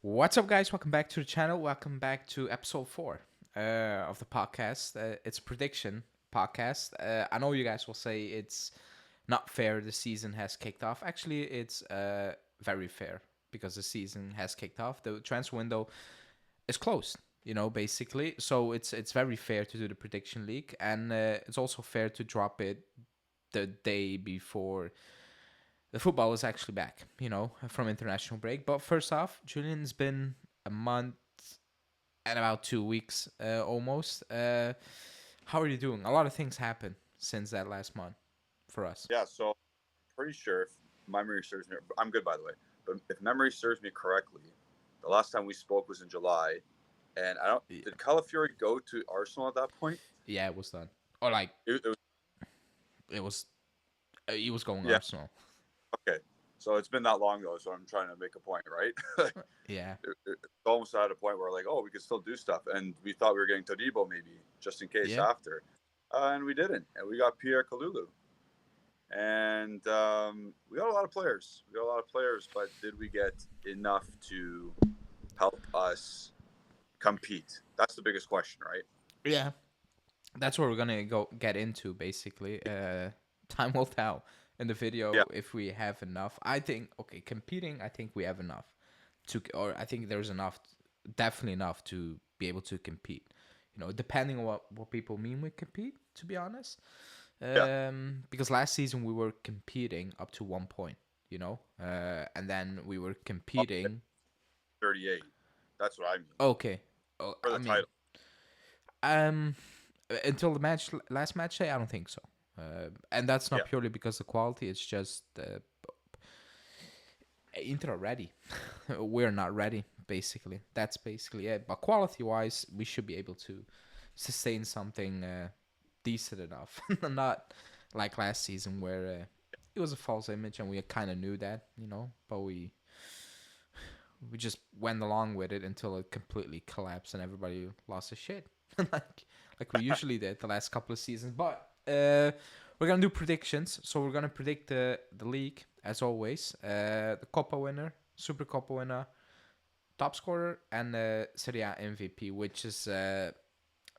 What's up, guys? Welcome back to the channel. Welcome back to episode 4 of the podcast. It's a prediction podcast. I know you guys will say it's not fair. The season has kicked off. Actually, it's very fair because the season has kicked off. The transfer window is closed. Basically. So it's very fair to do the prediction league, and it's also fair to drop it the day before the football is actually back, from international break. But first off, Julian's been a month and about 2 weeks almost. How are you doing? A lot of things happened since that last month for us. Yeah, so I'm pretty sure if memory serves me, I'm good by the way, but if memory serves me correctly, the last time we spoke was in July, and did Calafiori go to Arsenal at that point? Yeah, it was done. Or like It was, it was, he was going yeah, Arsenal. okay. So it's been that long though, so I'm trying to make a point, right? Yeah. It's almost at a point where like, oh, we could still do stuff, and we thought we were getting Todibo maybe just in case Yeah. after, and we didn't, and we got Pierre Kalulu. And we got a lot of players. But did we get enough to help us compete? That's the biggest question, right? Yeah. That's what we're gonna get into basically. Time will tell in the video Yeah. if we have enough. I think competing. I think we have enough or I think there's enough, definitely enough to be able to compete. Depending on what people mean with compete. To be honest, Yeah. because last season we were competing up to 1 point. And then we were Okay. competing. 38. That's what I mean. Okay. Oh, For I the mean, title. um, until the last match day, I don't think so. And that's not Yeah. purely because of quality. It's just Inter are ready. We're not ready. Basically, that's basically it. But quality-wise, we should be able to sustain something decent enough. Not like last season where it was a false image, and we kind of knew that, But we just went along with it until it completely collapsed and everybody lost their shit, like we usually did the last couple of seasons. But we're gonna do predictions. So we're gonna predict the league as always, the Coppa winner, Super Coppa winner, top scorer, and Serie A MVP, which is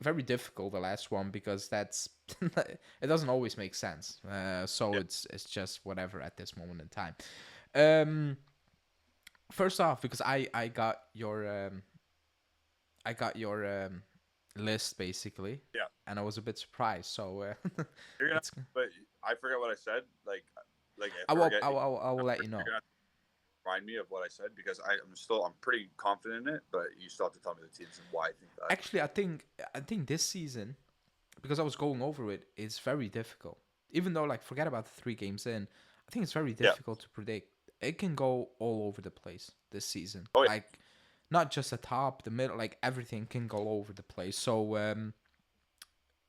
very difficult. The last one because that's it doesn't always make sense. So Yeah. it's just whatever at this moment in time. Um, First off, because I got your list basically, Yeah. and I was a bit surprised. So You're gonna it's but I forgot what I said. Like if I we're will getting I will let you know. you're gonna remind me of what I said because I'm pretty confident in it, but you still have to tell me the teams and why I think that. Actually, I think this season, because I was going over it, it's very difficult. Even though, like, forget about the 3 games in, I think it's very Yeah. difficult to predict. It can go all over the place this season. Oh yeah. Like, not just the top, the middle, like everything can go all over the place. So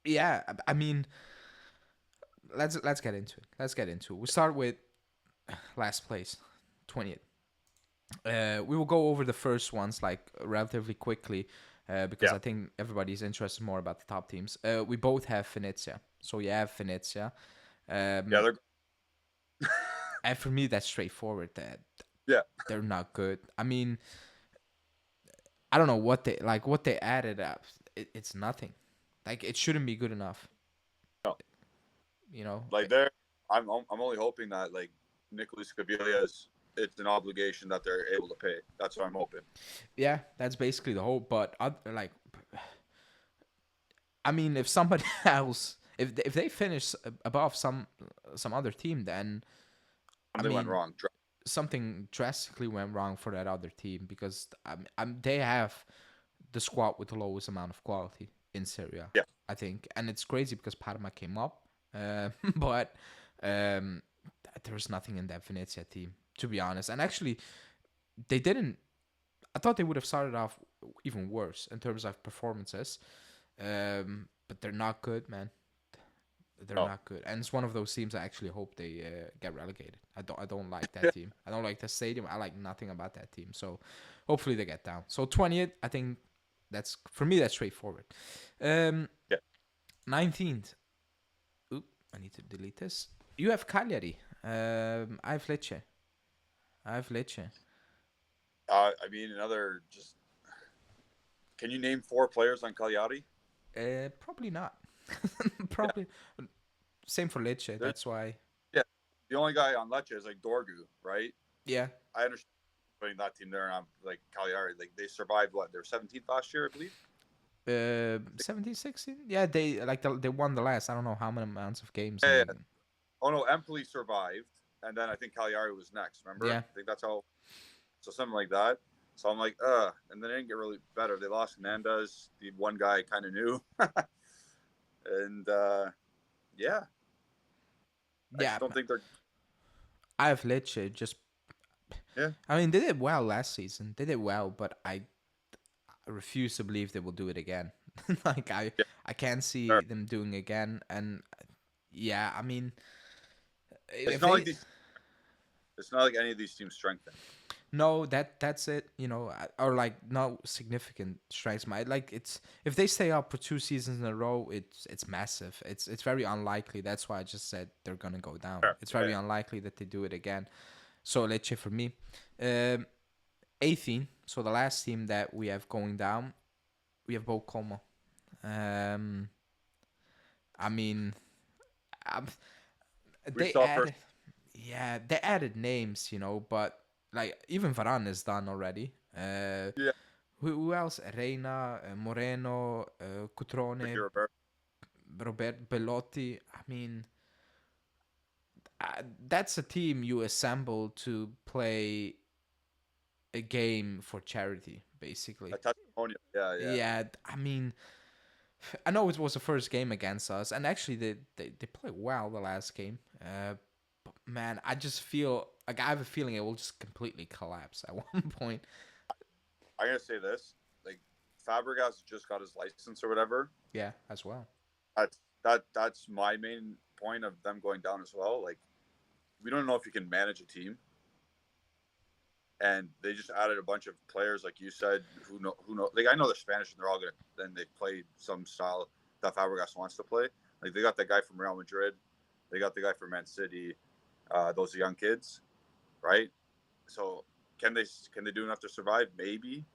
yeah, I mean, let's get into it. Let's get into it. We start with last place, 20th. We will go over the first ones like relatively quickly because Yeah. I think everybody's interested more about the top teams. We both have Venezia, so you have Venezia. Yeah, Um, and for me, that's straightforward. That yeah. they're not good. I mean, I don't know what they added up. It's nothing. Like it shouldn't be good enough. No. You know. Like there, I'm only hoping that like Nicolas Cabillas, it's an obligation that they're able to pay. That's what I'm hoping. Yeah, that's basically the hope. But like, I mean, if somebody else, if they finish above some other team, then I Something went mean wrong. something drastically went wrong for that other team because they have the squad with the lowest amount of quality in Syria, Yeah. I think, and it's crazy because Parma came up, but um, there was nothing in that Venezia team, to be honest. And actually, they didn't. I thought they would have started off even worse in terms of performances, but they're not good, man. They're No. not good, and it's one of those teams I actually hope they get relegated. I don't like that team. I don't like the stadium. I like nothing about that team. So hopefully they get down. So 20th, I think that's for me. That's straightforward. Um, Yeah. 19th. Oop, I need to delete this. You have Cagliari. I have Lecce. I mean, another just. Can you name 4 players on Cagliari? Probably not. Yeah, Probably same for Lecce. there's That's why. yeah. The only guy on Lecce is like Dorgu, right? Yeah. I understand putting that team there, and I'm like Cagliari. Like they survived what? They were 17th last year, I believe. 17, 16? Yeah, they won the last. I don't know how many amounts of games, Yeah, and yeah. they. Oh no, Empoli survived, and then I think Cagliari was next. Remember? Yeah. I think that's how. So something like that. So I'm like, and then they didn't get really better. They lost Hernandez, the one guy I kind of knew, and yeah, I Yeah. just don't think they're. I have Lecce just. Yeah, I mean, they did well last season. They did well, but I refuse to believe they will do it again. Like yeah, I can't see sure. them doing again. And yeah, I mean, It's if not like they these. It's not like any of these teams strengthen. no, that's it. Or like no significant strikes. My like it's if they stay up for 2 seasons in a row, it's massive. It's very unlikely. That's why I just said they're gonna go down. Sure. It's Yeah, very yeah. unlikely that they do it again. So Lecce for me. Um, 18. So the last team that we have going down, we have both Como. Um, I mean, um, We they saw first. added, yeah, they added names, but like even Varane is done already. Yeah, Who else? Reina, Moreno, Ricky Cutrone, Roberto. Robert Bellotti. I mean, that's a team you assemble to play a game for charity, basically. A testimonial. Yeah, yeah. Yeah, I mean, I know it was the first game against us, and actually they played well the last game. But man, I just feel like I have a feeling it will just completely collapse at one point. I gotta say this. Like Fabregas just got his license or whatever. Yeah, as well. That's my main point of them going down as well. Like we don't know if you can manage a team, and they just added a bunch of players, like you said, who know. Like I know they're Spanish and they're all good, and they play some style that Fabregas wants to play. Like they got that guy from Real Madrid, they got the guy from Man City, those young kids, right? So can they do enough to survive? Maybe,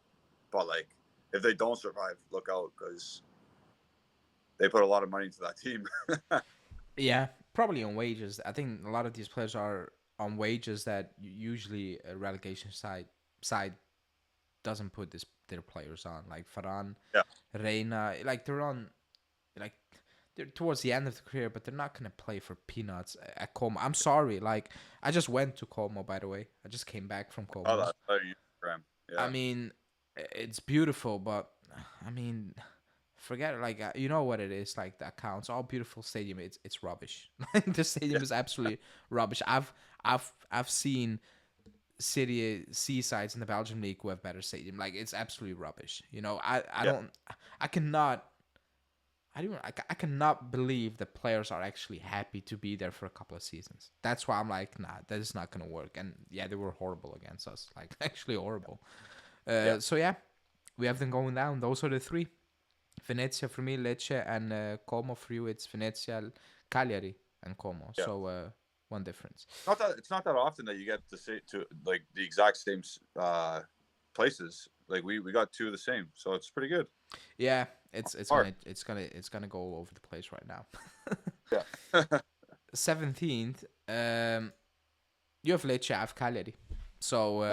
but like if they don't survive, look out because they put a lot of money into that team. Yeah, probably on wages. I think a lot of these players are on wages that usually a relegation side doesn't put their players on. Like Ferran, Yeah, Reina, like they're on like they're towards the end of the career, but they're not gonna play for peanuts at Como. I'm sorry, like I just went to Como, by the way. I just came back from oh, Como. that's oh, Instagram. I Yeah, mean, it's beautiful, but I mean, forget it. Like you know what it is. Like the accounts, all beautiful stadium. It's rubbish. Like the stadium yeah, is absolutely rubbish. I've seen city seasides in the Belgian league who have better stadium. Like it's absolutely rubbish. I yeah, don't. I cannot. I cannot believe that players are actually happy to be there for a couple of seasons. That's why I'm like, nah, that is not gonna work. And yeah, they were horrible against us, like actually horrible. yeah, So yeah, we have them going down. Those are the three: Venezia for me, Lecce, and Como for you. It's Venezia, Cagliari, and Como. yeah. So one difference. Not that it's not that often that you get to say to like the exact same places. Like we got 2 of the same, so it's pretty good. Yeah, it's Hard. gonna go all over the place right now. Yeah. 17th, you have Lecce, I have Cagliari. So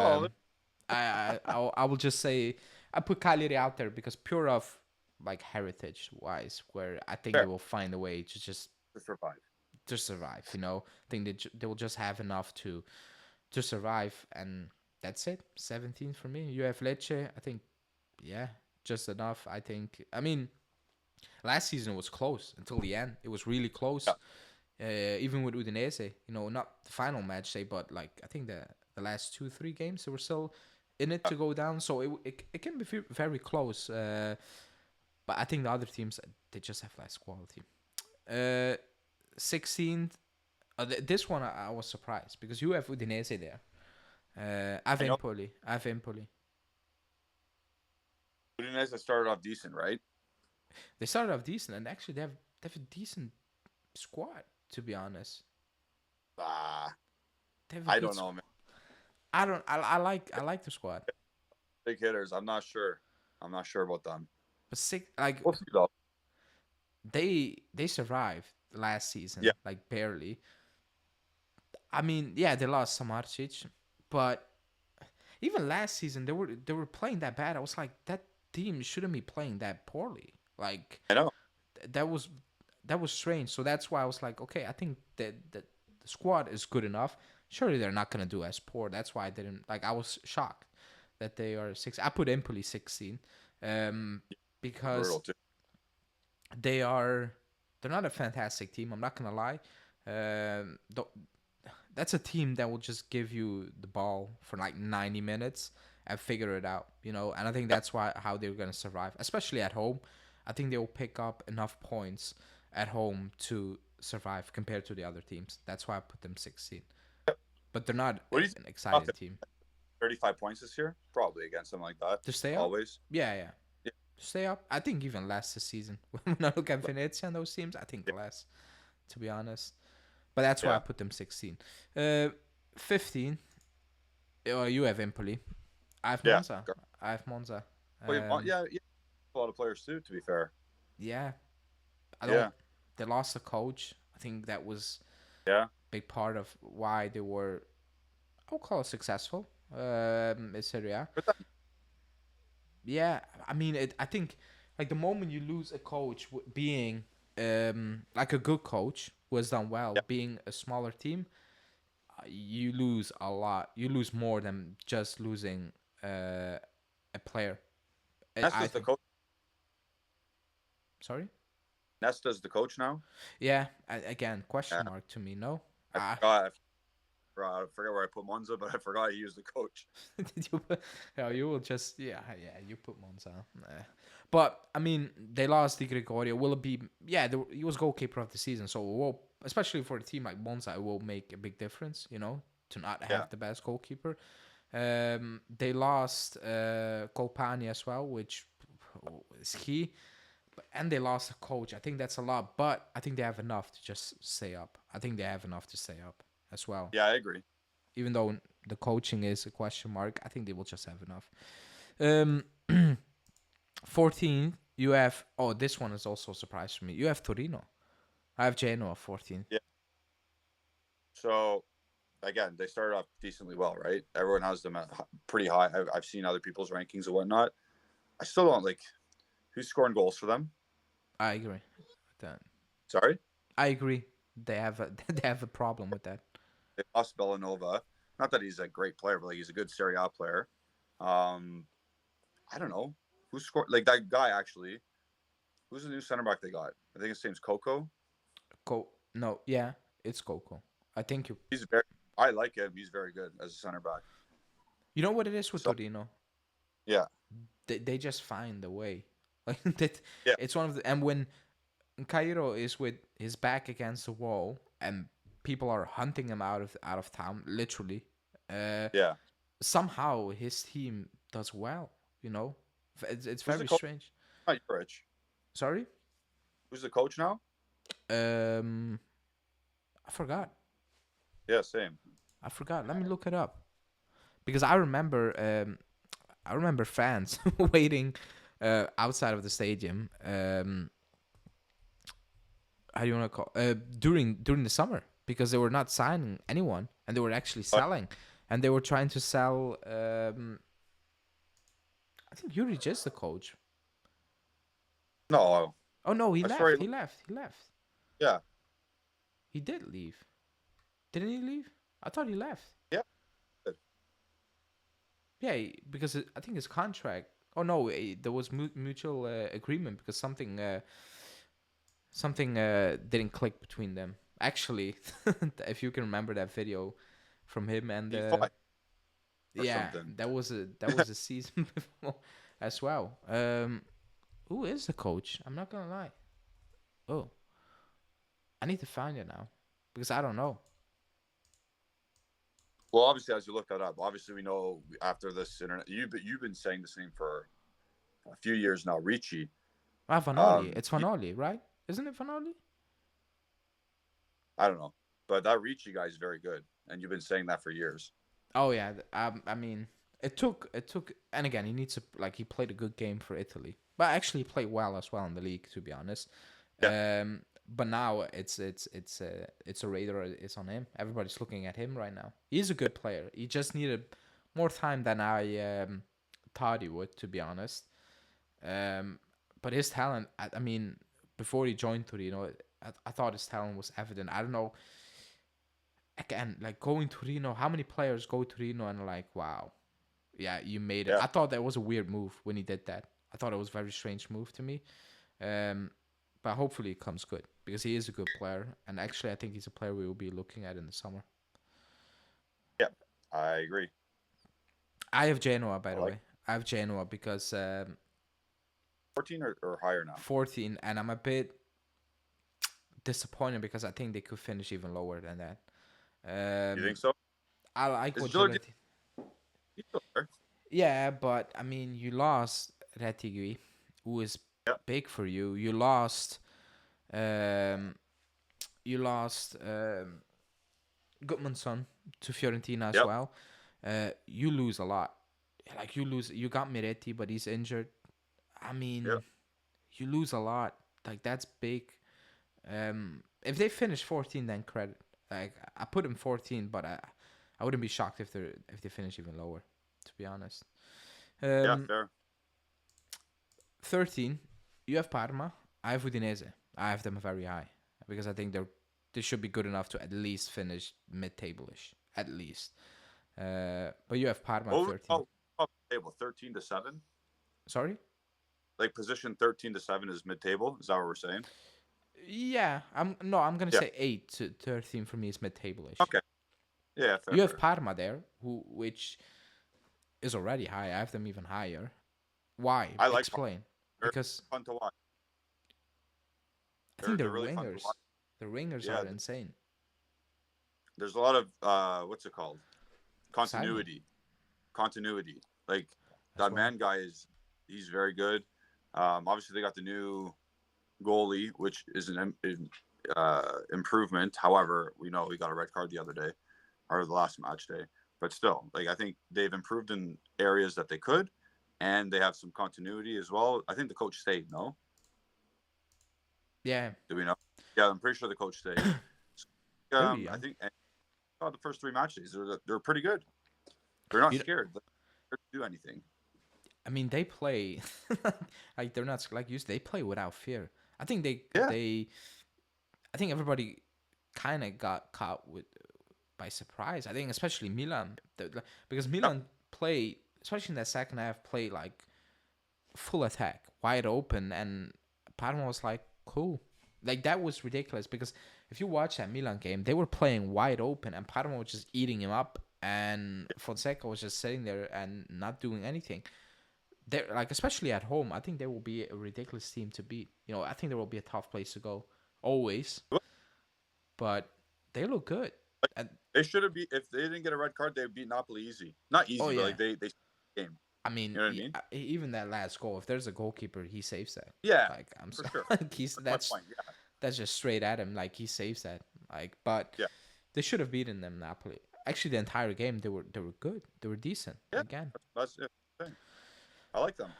Oh, I will just say I put Cagliari out there because pure of like heritage wise, where I think they fair will find a way to just to survive. survive. I think they will just have enough to survive, and that's it. 17 for me. You have Lecce. I think yeah, just enough. I think. I mean, last season was close until the end. It was really close. Yeah. Even with Udinese, not the final match day, but like I think the last 2 3 games they were still in it to go down. So it can be very close. But I think the other teams they just have less quality. 16th. This one I was surprised because you have Udinese there. I have I know Empoli. I have Empoli. Udinese started off decent, right? They started off decent, and actually they have a decent squad. To be honest, Ah, they have a I good don't know, squad. man. I don't. I like the squad. big hitters. I'm not sure. I'm not sure about them. But six, like We'll see though. they survived last Yeah, season, like barely. I mean, yeah, they lost Samardzic, but even last season they were playing that bad. I was like, that team shouldn't be playing that poorly. Like I know. that was strange. So that's why I was like, okay, I think that the squad is good enough. Surely they're not gonna do as poor. That's why I didn't like. I was shocked that they are six. I put Empoli 16, because Brutal too. they are they're not a fantastic team. I'm not gonna lie. The that's a team that will just give you the ball for like 90 minutes and figure it out, And I think Yeah, that's why how they're gonna survive, especially at home. I think they will pick up enough points at home to survive compared to the other teams. That's why I put them 16. But they're not what do you think an about exciting them? team 35 points this year? Probably against something like that. to stay up. Always. Yeah, yeah, Yeah. to stay up. I think even less this season. When I look at Venezia and those teams, I think less, to be honest. But that's why I Yeah. put them 16. Uh, 15. You have Empoli. I have Yeah. Monza. I have Monza. Wait, yeah, yeah. A lot of players too, to be fair. Yeah, I don't. Yeah. They lost a coach. I think that was Yeah. a big part of why they were, I'll call it successful. In Serie A. But that, Yeah, I mean, I think like the moment you lose a coach being like a good coach who has done well, yeah. being a smaller team, you lose a lot. You lose more than just losing a player. I Nesta's the think. coach. Sorry. Nesta's the coach now. Yeah. Again, Yeah. question mark to me. No. I Ah. forgot. I forget where I put Monza, but I forgot he was the coach. Did you put, yeah, you will just you put Monza. But I mean they lost Di Gregorio. Will it be he was goalkeeper of the season, so it will, especially for a team like Monza, it will make a big difference, to not Yeah. have the best goalkeeper. They lost Colpani as well, which is key. And they lost a coach. I think that's a lot, but I think they have enough to just stay up. I think they have enough to stay up as well. Yeah, I agree. Even though the coaching is a question mark, I think they will just have enough. 14, you have. Oh, this one is also a surprise for me. You have Torino. I have Genoa 14. Yeah. So again, they started off decently well, right? Everyone has them at pretty high. I've seen other people's rankings and whatnot. I still don't like who's scoring goals for them. I agree with that. Sorry, I agree. They have a they have a problem with that. they lost Bellanova. Not that he's a great player, but like he's a good Serie A player. Um, I don't know who scored. Like that guy actually. Who's the new center back they got? I think his name's Coco. No, yeah, it's Coco. I think you. He's very. I like him. He's very good as a center back. You know what it is with So Torino? yeah, They just find a way. Like that. yeah, It's one of the, and when Cairo is with his back against the wall and people are hunting him out of town, literally. Uh, yeah. Somehow his team does well. It's Who's the very coach? strange. Not Juric. Sorry. Who's the coach now? Um, I forgot. Yeah, same. I forgot. Let me look it up because I remember. I remember fans waiting outside of the stadium. How do you want to call during the summer because they were not signing anyone and they were actually selling and they were trying to sell. I think Juric is the coach. No, Oh no, he I left. swear. He left. He left. Yeah, He did leave. Didn't he leave? I thought he left. yeah. Yeah, because I think his contract. Oh no, there was mutual agreement because something didn't click between them. Actually, if you can remember that video from him and He fought or yeah, something. that was a season before as well. Who is the coach? I'm not gonna lie. Oh, I need to find it now because I don't know. Well, obviously, as you look that up, obviously we know after this internet, you've been saying the same for a few years now. Ricci, Ah, Vanoli. It's Vanoli, right? Isn't it Vanoli? I don't know, but that Ricci guy is very good, and you've been saying that for years. Oh yeah. I mean, It took, and again, he needs to he played a good game for Italy, but actually he played well as well in the league, to be honest. Yeah, But now it's a radar. It's on him. Everybody's looking at him right now. He's a good player. He just needed more time than I thought he would, to be honest. Um, but his talent, I mean, before he joined Torino, I thought his talent was evident. I don't know. Again, like going to Torino, how many players go to Torino and are like, wow, yeah, you made it. yeah, I thought that was a weird move when he did that. I thought it was a very strange move to me. Um, but hopefully it comes good because he is a good player, and actually I think he's a player we will be looking at in the summer. yeah. I agree. I have Genoa, by I the like way. I have Genoa because 14 or higher now. 14, and I'm a bit disappointed because I think they could finish even lower than that. You think so? I like Is what Giuntoli Giuntoli. still there? Yeah, but I mean, you lost Retigui, who is Yeah, big for you. Um, you lost Gudmundsson to Fiorentina as yep, well. You lose a lot. Like you lose, you got Miretti, but he's injured. I yep, mean, you lose a lot. Like that's big. If they finish 14, then credit. Like I put them 14, but I wouldn't be shocked if they finish even lower. To be honest. yeah. Um, Fair. 13, you have Parma. I have Udinese. I have them very high because I think they should be good enough to at least finish mid-table-ish, at least. But you have Parma at Over 13. table 13 to 7. Sorry? Like position 13 to 7 is mid table. Is that what we're saying? Yeah, I'm gonna Yeah. say 8 to 13 for me is mid-table-ish. Okay. Yeah. Fair. You have Fair. Parma there, which is already high. I have them even higher. Why? I like. Explain. They're Because fun to watch. I think They're really fun to watch. the wingers Yeah. are insane. There's a lot of what's it called? Excitement Continuity. Continuity. Like as that well. man guy he's very good. Obviously they got the new goalie, which is an improvement. However, we know he got a red card the other day, or the last match day. But still, like I think they've improved in areas that they could, and they have some continuity as well. I think the coach stayed. No, Yeah, do we know? Yeah, I'm pretty sure the coach stayed. very I young. think the first 3 matches they're pretty good. They're not You know, scared. They're scared to do anything. I mean, they play like they're not like you. They play without fear. I think Yeah, I think everybody kind of got caught by surprise. I think especially Milan, because yeah, Milan play, especially in that second half, play like full attack, wide open, and Parma was like, cool. Like that was ridiculous because if you watch that Milan game, they were playing wide open, and Parma was just eating him up, and Fonseca was just sitting there and not doing anything. They're like, especially at home, I think they will be a ridiculous team to beat. I think there will be a tough place to go always, but they look good. And they should have beat if they didn't get a red card. They beat Napoli easy. Not oh easy, but yeah, like they game. I mean, You know what I mean? even that last goal, if there's a goalkeeper, he saves that. Yeah, Like I'm for sorry, sure. like he's That's my point. Yeah, that's just straight at him. Like he saves that. Like, but yeah, they should have beaten them Napoli. Actually, the entire game they were good. They were decent. yeah. Again, That's it. I like them.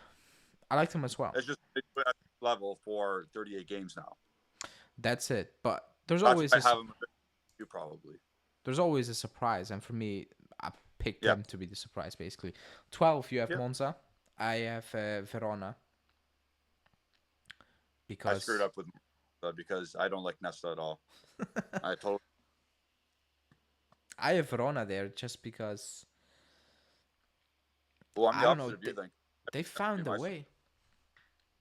I liked them as well. It's just at level for 38 games now. That's it. But That's why I have them. You probably. there's always a surprise, and for me, I picked Yeah, them to be the surprise. Basically, 12. You have yeah. Monza. I have Verona I screwed because up with because I don't like Nesta at all. I totally. I have Verona there just because Well, I'm I the don't know. opposite of you. Then They be found a my. way.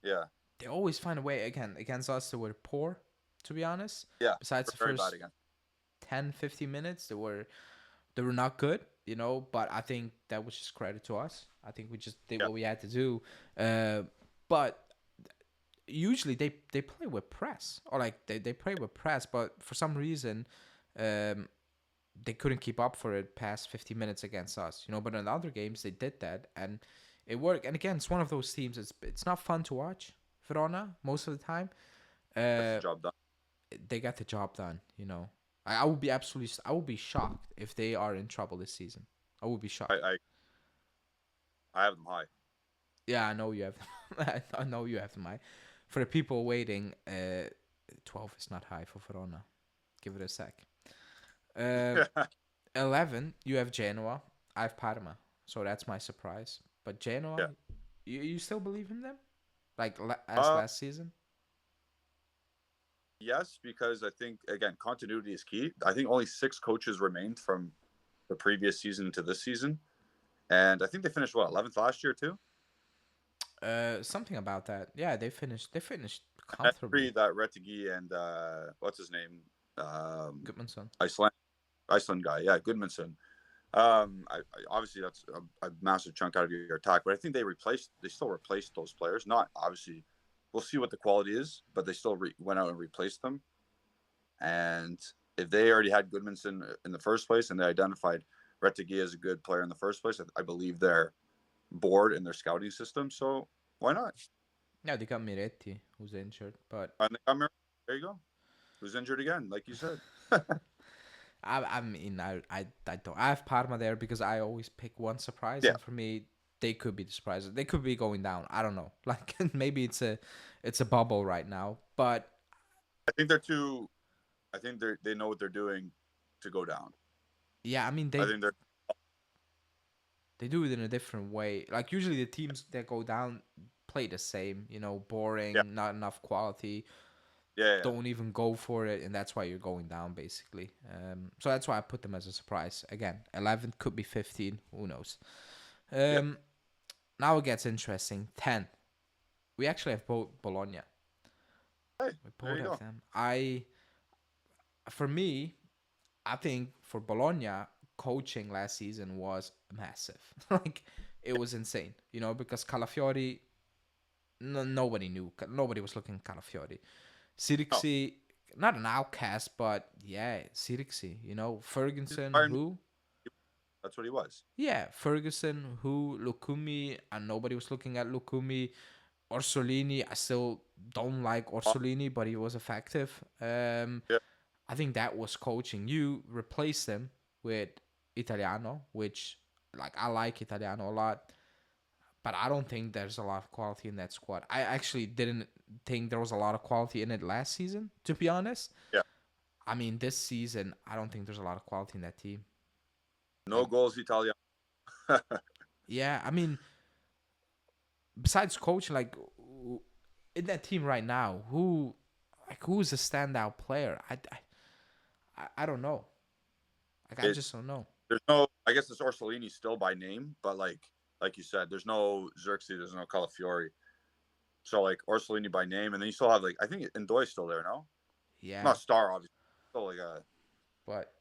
Yeah, They always find a way. Again, against us, they were poor, to be honest. yeah. Besides We're the very bad first again. 10, 15 minutes, they were not good, but I think that was just credit to us. I think we just did Yeah, what we had to do. But usually they play with press, or like they play with press, but for some reason um, they couldn't keep up for it past 50 minutes against us, but in other games they did that and it worked. And again, it's one of those teams, it's not fun to watch Verona most of the time. that's the uh, job done. they got the job done. I would be shocked if they are in trouble this season. I would be shocked. I I have them high. Yeah, I know you have. I know you have them high. For the people waiting, 12 is not high for Verona. Give it a sec. Uh, 11, you have Genoa. I have Parma. So that's my surprise. But Genoa, Yeah. you still believe in them? Like as Uh, last season? yes, because I think again continuity is key. I think only 6 coaches remained from the previous season to this season, and I think they finished what 11th last year too. Something about that. Yeah, they finished. They finished And I comfortably. agree that Rettegi and what's his name, Goodmanson. Iceland guy, yeah, Goodmanson. Obviously that's a massive chunk out of your attack, but I think they still replaced those players. Not obviously, we'll see what the quality is, but they still went out and replaced them. And if they already had Goodmanson in the first place, and they identified Rettegi as a good player in the first place, I believe they're bored in their scouting system. So why not? Yeah, they got Miretti, who's injured, but And there you go. Who's injured again, like you said. I mean, I don't. I have Parma there because I always pick one surprise, Yeah, and for me, they could be the surprise. They could be going down. I don't know. Like maybe it's a bubble right now, but I think they're too. I think they know what they're doing to go down. yeah, I mean I think they're they do it in a different way. Like usually the teams that go down play the same. You know, yeah, boring, not enough quality. yeah, yeah, Don't even go for it, and that's why you're going down basically. So that's why I put them as a surprise. Again, 11 could be 15. Who knows? yeah. Um, Now it gets interesting. 10. We actually have both Bologna. Hey, We there both you have go. them. For me, I think for Bologna, coaching last season was massive. Like it was insane, because Calafiori, nobody knew. Nobody was looking at Calafiori. Oh, Zirkzee, not an outcast, but yeah, Zirkzee. he's Ferguson, Bayern Munich. who? That's what he was. Yeah, Ferguson, who? Lukumi, and nobody was looking at Lukumi. Orsolini, I still don't like Oh, Orsolini, but he was effective. yeah, I think that was coaching. You replace him with Italiano, which like I like Italiano a lot, but I don't think there's a lot of quality in that squad. I actually didn't think there was a lot of quality in it last season, to be honest. yeah. I mean, this season, I don't think there's a lot of quality in that team. No Like, goals, Italian. yeah, I mean, besides coaching, like in that team right now, who's a standout player? I don't know. Like I It just don't know. there's no. I guess it's Orsolini still by name, but like you said, there's no Zirkzee, there's no Calafiori. So like Orsolini by name, and then you still have like I think Ndoye's still there. No, Yeah, not star obviously, still like a but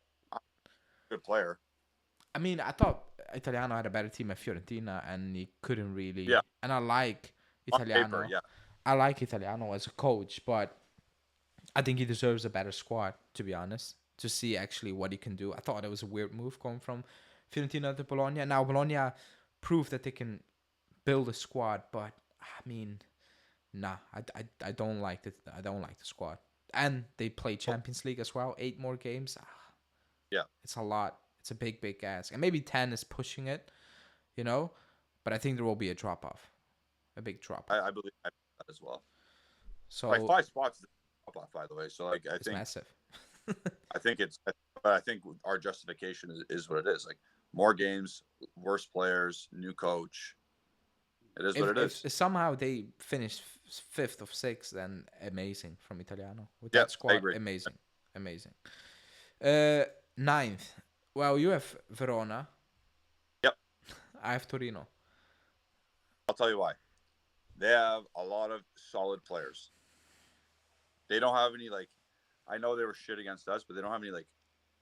good player. I mean, I thought Italiano had a better team at Fiorentina, and he couldn't Yeah, really. And I like on paper, Italiano. yeah. I like Italiano as a coach, but I think he deserves a better squad. To be honest, to see actually what he can do. I thought it was a weird move going from Fiorentina to Bologna. Now Bologna proved that they can build a squad, but I mean, nah, I don't like the squad. And they play Oh, Champions League as well. 8 more games. yeah, It's a lot. It's a big ask. And maybe 10 is pushing it, you know. But I think there will be a drop off, a big drop off. I believe that as well. Like So 5 spots up off, by the way. So like it's massive. I think it's, but I think our justification is what it is. Like more games, worse players, new coach. It is what if, it if is. somehow they finish fifth of sixth, then amazing from Italiano with Yeah, that I squad. agree. Amazing. Uh, Ninth. Well, you have Verona. Yep. I have Torino. I'll tell you why. They have a lot of solid players. They don't have any like. I know they were shit against us, but they don't have any like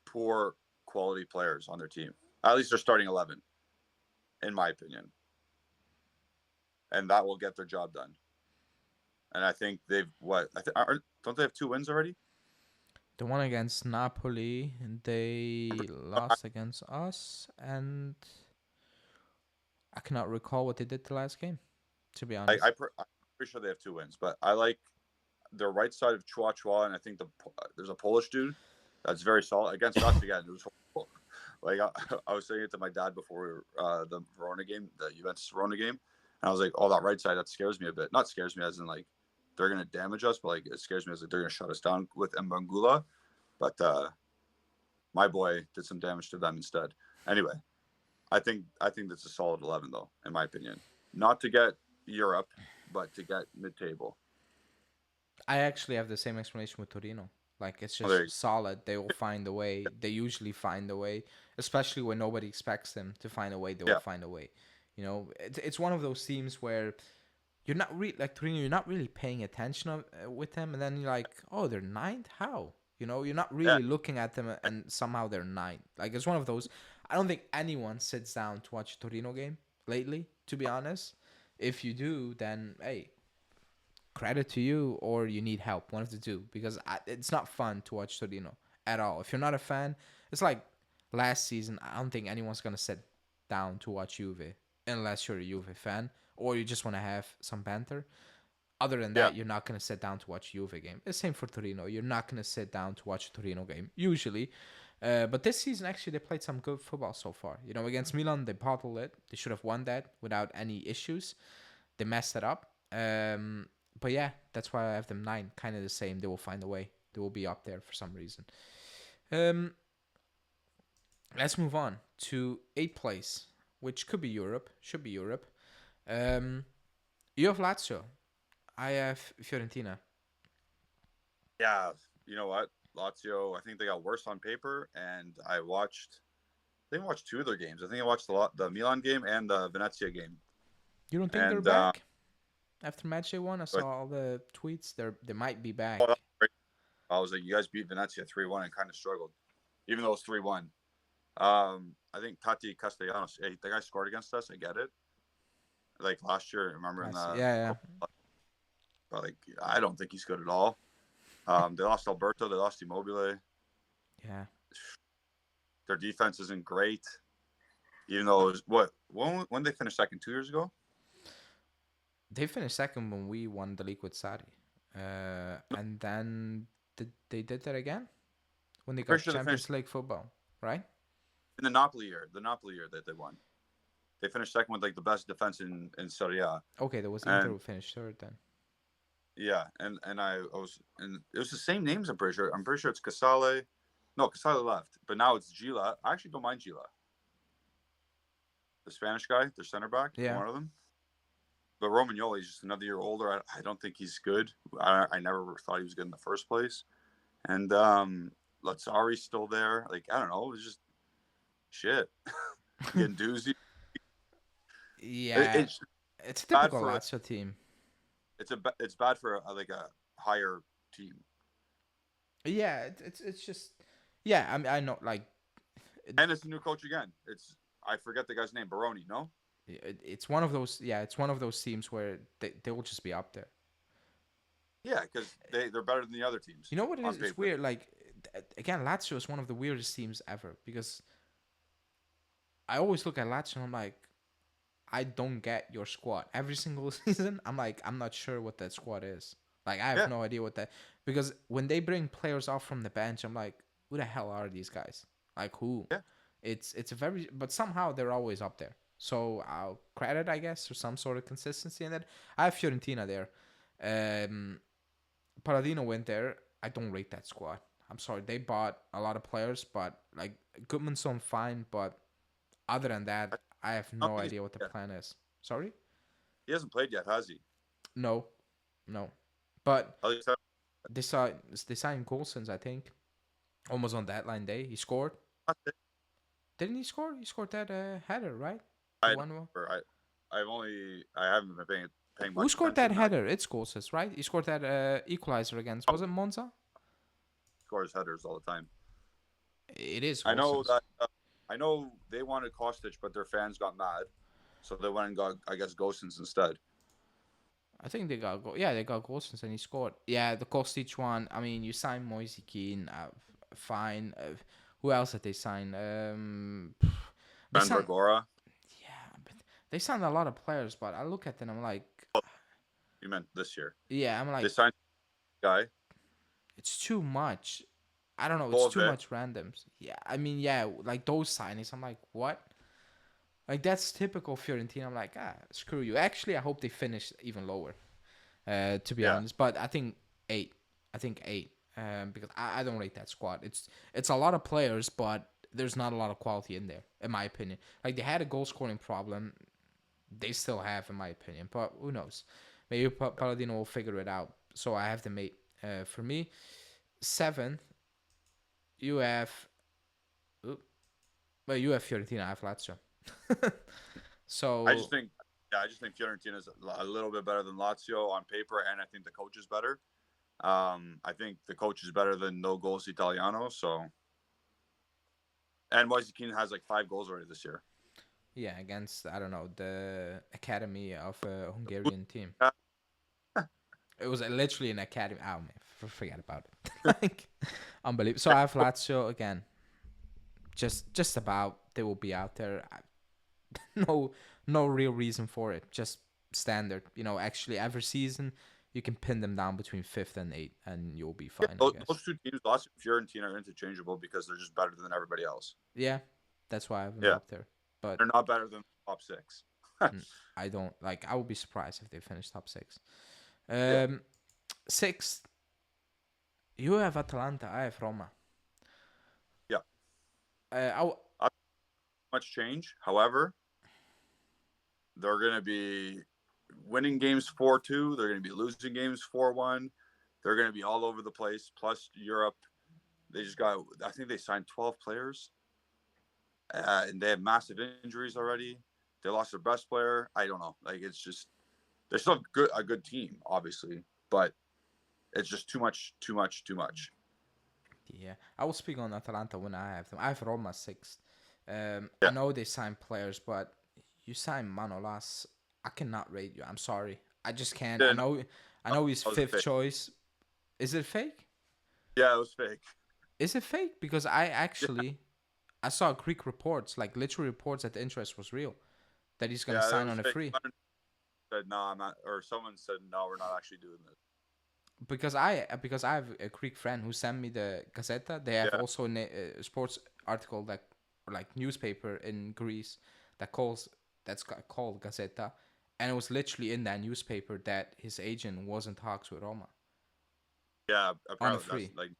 poor quality players on their team. At least they're starting 11, in my opinion, and that will get their job done. And I think they've what? Don't they have 2 wins already? The one against Napoli, they I, lost against us, and I cannot recall what they did the last game, to be honest. I'm pretty sure they have 2 wins, but I like their right side of Chua Chua, and I think there's a Polish dude that's very solid against us again. It was horrible. Like I was saying it to my dad before we were, the Verona game, the Juventus Verona game, and I was like, "Oh, that right side that scares me a bit. Not scares me as in like they're gonna damage us, but like it scares me as like they're gonna shut us down with Mbangula." But my boy did some damage to them instead. Anyway, I think that's a solid 11 though, in my opinion. Not to get Europe, but to get mid-table. I actually have the same explanation with Torino. Like it's Oh, there just you solid. They will find a way. They usually find a way, especially when nobody expects them to find a way. They go. will Yeah, find a way. It's one of those teams where you're not really like Torino. You're not really paying attention with them, and then you're like, oh, they're ninth. How? You're not yeah, really looking at them, and somehow they're ninth. Like it's one of those. I don't think anyone sits down to watch a Torino game lately. To be honest, if you do, then hey, credit to you, or you need help. One of the two, because it's not fun to watch Torino at all. If you're not a fan, it's like last season. I don't think anyone's gonna sit down to watch Juve unless you're a Juve fan or you just want to have some banter. Other than yeah. that, you're not gonna sit down to watch a Juve game. The same for Torino. You're not gonna sit down to watch a Torino game usually. But this season, actually, they played some good football so far. Against Milan, they bottled it. They should have won that without any issues. They messed it up. But yeah, that's why I have them 9. Kind of the same. They will find a way. They will be up there for some reason. Um, let's move on to 8th place, which could be Europe. Should be Europe. You have Lazio. I have Fiorentina. Yeah, you know what? Lazio, I think they got worse on paper, and I think I watched 2 of their games. I think I watched the Milan game and the Venezia game. You don't think they're And back after match day 1? I saw all the tweets. They might be back. I was like, you guys beat Venezia 3-1 and kind of struggled, even though it was 3-1. I think Tati Castellanos, hey, the guy scored against us. I get it. Like last year, remember in the Yeah. but like I don't think he's good at all. They lost Alberto, they lost Immobile. Yeah. Their defense isn't great, even though it was when they finished second 2 years ago. They finished second when we won the league with Sari. And then they did that again when they got Sure Champions League football, right? in the Napoli year that they won. They finished second with like the best defense in Serie A. Okay, there was Inter who finished third then. Yeah, and it was the same names. I'm pretty sure. I'm pretty sure it's Casale. No, Casale left, but now it's Gila. I actually don't mind Gila, the Spanish guy, their center back. Yeah. One of them. But Romagnoli is just another year older. I don't think he's good. I never thought he was good in the first place. And Lazzari's still there. Like I don't know. It's just shit. Guendouzi. Yeah, it's a typical Lazio team. It's bad for a higher team. Yeah, it's just I know like. And it's a new coach again. I forget the guy's name. Baroni, no? It's one of those. Yeah, it's one of those teams where they will just be up there. Yeah, because they're better than the other teams. You know what it is? It's weird. Like again, Lazio is one of the weirdest teams ever because I always look at Lazio and I'm like, I don't get your squad. Every single season, I'm like, I'm not sure what that squad is. Like, I have no idea what that... Because when they bring players off from the bench, I'm like, who the hell are these guys? Like, who? Yeah. It's a very... But somehow they're always up there. So I'll credit, I guess, for some sort of consistency in that. I have Fiorentina there. Paladino went there. I don't rate that squad. I'm sorry. They bought a lot of players, but, like, Goodmanson, fine, but other than that... I have no idea what the plan is. Sorry? He hasn't played yet, has he? No. But they signed Golsons, I think, almost on deadline day. He scored. Didn't he score? He scored that header, right? I haven't been paying much. Who scored that header? It's Golsons, right? He scored that equalizer against. Was it Monza? Scores headers all the time. It is. Golsons. I know that. I know they wanted Kostic, but their fans got mad, so they went and got, I guess, Gosens instead. I think they got Gosens and he scored. Yeah, the Kostic one. I mean, you signed Moise Keane, fine. Who else did they sign? Gora. Yeah, but they signed a lot of players. But I look at them, I'm like, you meant this year? Yeah, I'm like, they signed guy. It's too much. I don't know. It's too Vlahovic. much randoms. Yeah, I mean, yeah, like those signings. I'm like, what? Like that's typical Fiorentina. I'm like, screw you. Actually, I hope they finish even lower. To be Yeah. honest, but I think 8. I think 8. Because I don't rate that squad. It's a lot of players, but there's not a lot of quality in there, in my opinion. Like they had a goal scoring problem. They still have, in my opinion. But who knows? Maybe Palladino will figure it out. So I have them 8. For me, 7. You have. Oop, well, you have Fiorentina. I have Lazio. I just So think, yeah, I just think Fiorentina is a little bit better than Lazio on paper, and I think the coach is better. I think the coach is better than No Goals Italiano. So, and Moise Keane has like 5 goals already this year. yeah, against I don't know the academy of a Hungarian team. Yeah. It was literally an academy. Oh man, forget about it. Like unbelievable. So I have Lazio again. Just about they will be out there. No, no real reason for it. Just standard. Actually, every season you can pin them down between 5th and 8th, and you'll be fine. I guess. Those two teams, Lazio and Fiorentina, are interchangeable because they're just better than everybody else. Yeah, that's why I have them Yeah, up there. But they're not better than top 6. I don't like. I would be surprised if they finish top 6. Yeah, 6th, you have Atalanta. I have Roma. yeah. I Not much change. However, they're going to be winning games 4-2. They're going to be losing games 4-1. They're going to be all over the place. Plus Europe, they just got. I think they signed 12 players, and they have massive injuries already. They lost their best player. I don't know. Like it's just they're still a good team, obviously, but it's just too much, too much, too much. Yeah, I will speak on Atalanta when I have them. I have Roma 6th. I Yeah. know they sign players, but you sign Manolas. I cannot rate you. I'm sorry. I just can't. I Then know. I that know he's was fifth fake. choice. Is it fake? Yeah, it was fake. Is it fake? Because I Yeah, actually I saw Greek reports, like literal reports, that the interest was real, that he's gonna yeah, it sign was on a fake. free. Said no, I'm not, or someone said no, we're not actually doing this. Because I have a Greek friend who sent me the Gazeta. They have Yeah, also a sports article that or like newspaper in Greece that calls that's called Gazeta, and it was literally in that newspaper that his agent was in talks with Roma yeah. on a Apparently, that's free. like,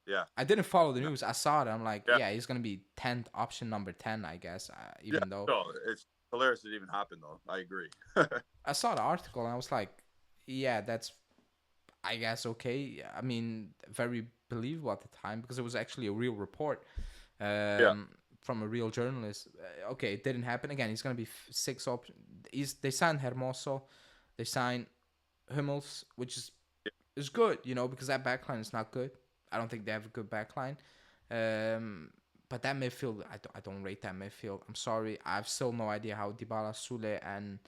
yeah, I didn't follow the no, news. I saw it. I'm like, yeah, yeah, he's gonna be 10th option number 10, I guess. yeah. Even though No, it's hilarious it even happened though. I agree. I saw the article and I was like, yeah, that's I guess okay. I mean, very believable at the time because it was actually a real report Yeah, from a real journalist. Okay, it didn't happen again. He's gonna be 6 option. They signed Hermoso, they signed Hummels, which is good, because that backline is not good. I don't think they have a good backline. Um, but that midfield, I don't rate that midfield. I'm sorry. I have still no idea how Dybala, Sule, and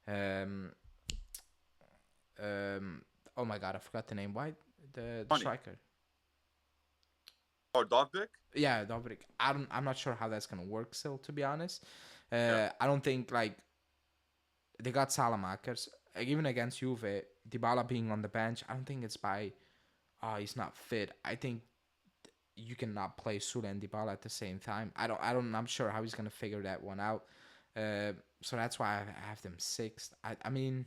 um, um, oh my god, I forgot the name. Why the funny. striker? Oh, Dovbik. Yeah, Dobrik. I'm not sure how that's gonna work still, to be honest. Yeah, I don't think like they got Salamakers. Like, even against Juve, Dybala being on the bench, I don't think it's by he's not fit. I think you cannot play Sule and Dybala at the same time. I'm sure how he's gonna figure that one out. So that's why I have them 6th. I mean,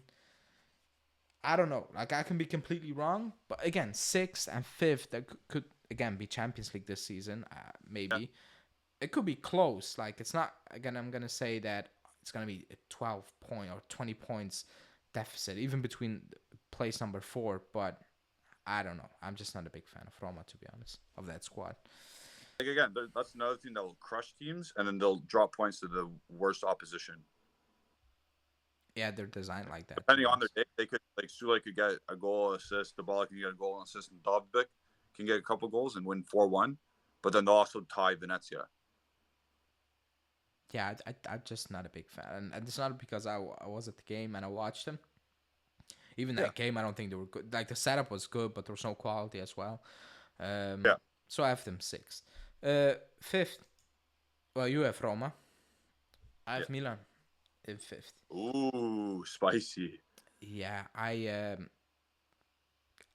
I don't know. Like I can be completely wrong, but again, 6th and 5th that could again be Champions League this season. yeah, Maybe it could be close. Like it's not. Again, I'm gonna say that it's gonna be a 12 point or 20 points deficit, even between place number 4. But I don't know. I'm just not a big fan of Roma, to be honest, of that squad. like again, that's another thing that will crush teams, and then they'll drop points to the worst opposition. Yeah, they're designed like that. To Depending be on their honest. day, they could like Sule could get a goal, assist. The ball can get a goal and assist, and Dovbik can get a couple goals and win 4-1. But then they'll also tie Venezia. Yeah, I'm just not a big fan, and it's not because I was at the game and I watched them. Even Yeah, that game, I don't think they were good. Like the setup was good, but there was no quality as well. yeah, So I have them 6th. 5th, well, you have Roma. I yeah. have Milan in 5th. Ooh, spicy. Yeah, I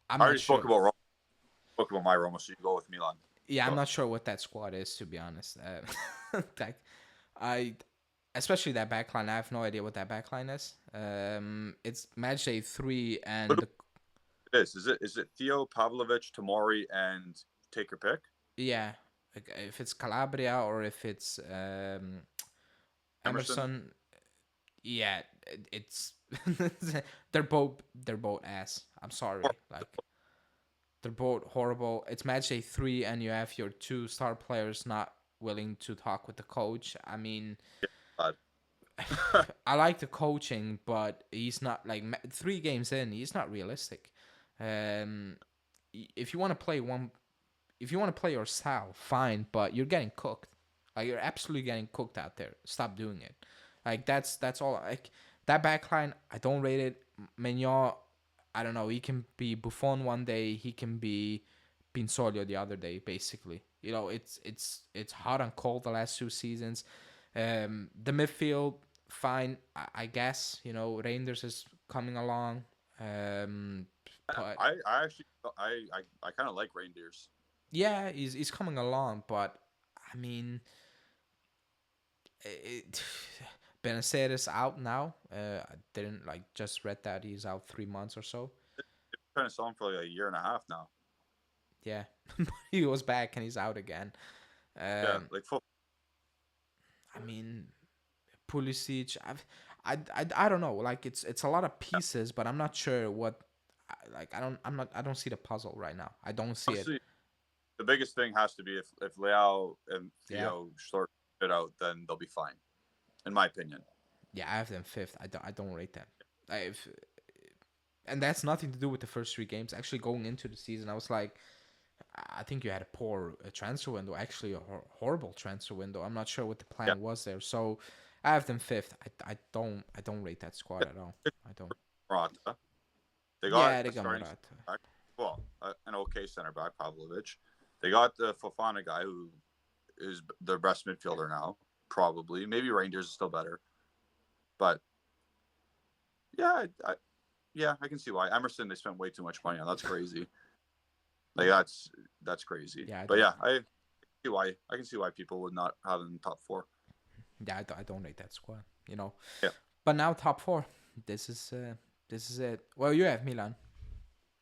I'm not already spoke sure. about Roma. Spoke about my Roma, so you go with Milan. Yeah, I'm Go. not sure what that squad is, to be honest. Like, I, especially that backline. I have no idea what that backline is. It's match day 3, What and do it is? Is it Theo, Pavlovic, Tomori, and take your pick? yeah, like, if it's Calabria or if it's Emerson. Emerson, yeah, it's they're both ass. I'm sorry, like they're both horrible. It's match day 3, and you have your 2 star players not willing to talk with the coach. I mean, Bad. I like the coaching, but he's not like 3 games in. He's not realistic. Um, if you want to play if you want to play your style, fine, but you're getting cooked. Like you're absolutely getting cooked out there. Stop doing it. Like that's all. Like that backline, I don't rate it. Mignon, I don't know. He can be Buffon one day. He can be Pinsolio the other day. Basically, it's hot and cold the last 2 seasons. The midfield, fine, I guess. Reinders is coming along. But I actually I kind of like reindeers. yeah, he's coming along. But I mean, it, Benaceres out now. I didn't just read that he's out 3 months or so. Trying to sell him for like a year and a half now. Yeah, he was back and he's out again. Yeah, Um, like football. I mean, Pulisic. I don't know. Like it's a lot of pieces, but I'm not sure what. I don't see the puzzle right now. I don't see it. Honestly, the biggest thing has to be if Leao and Yeah, Theo sort it out, then they'll be fine, in my opinion. yeah. I have them fifth. I don't rate them. I've and that's nothing to do with the first 3 games. Actually, going into the season, I was like, I think you had a poor transfer window. Actually, a horrible transfer window. I'm not sure what the Yeah, plan was there. So I have them fifth. I don't rate that squad at all. I don't. Morata. They got Yeah, they a got starting Morata. center back. Well, an okay center back, Pavlovic. They got the Fofana guy who is their best midfielder now, probably. Maybe Rangers is still better, but yeah, I can see why Emerson. They spent way too much money on. That's crazy. Like that's crazy. Yeah, I But don't. yeah, I can see why people would not have them in top 4. Yeah, I don't rate that squad. Yeah, But now top 4. This is it. Well, you have Milan.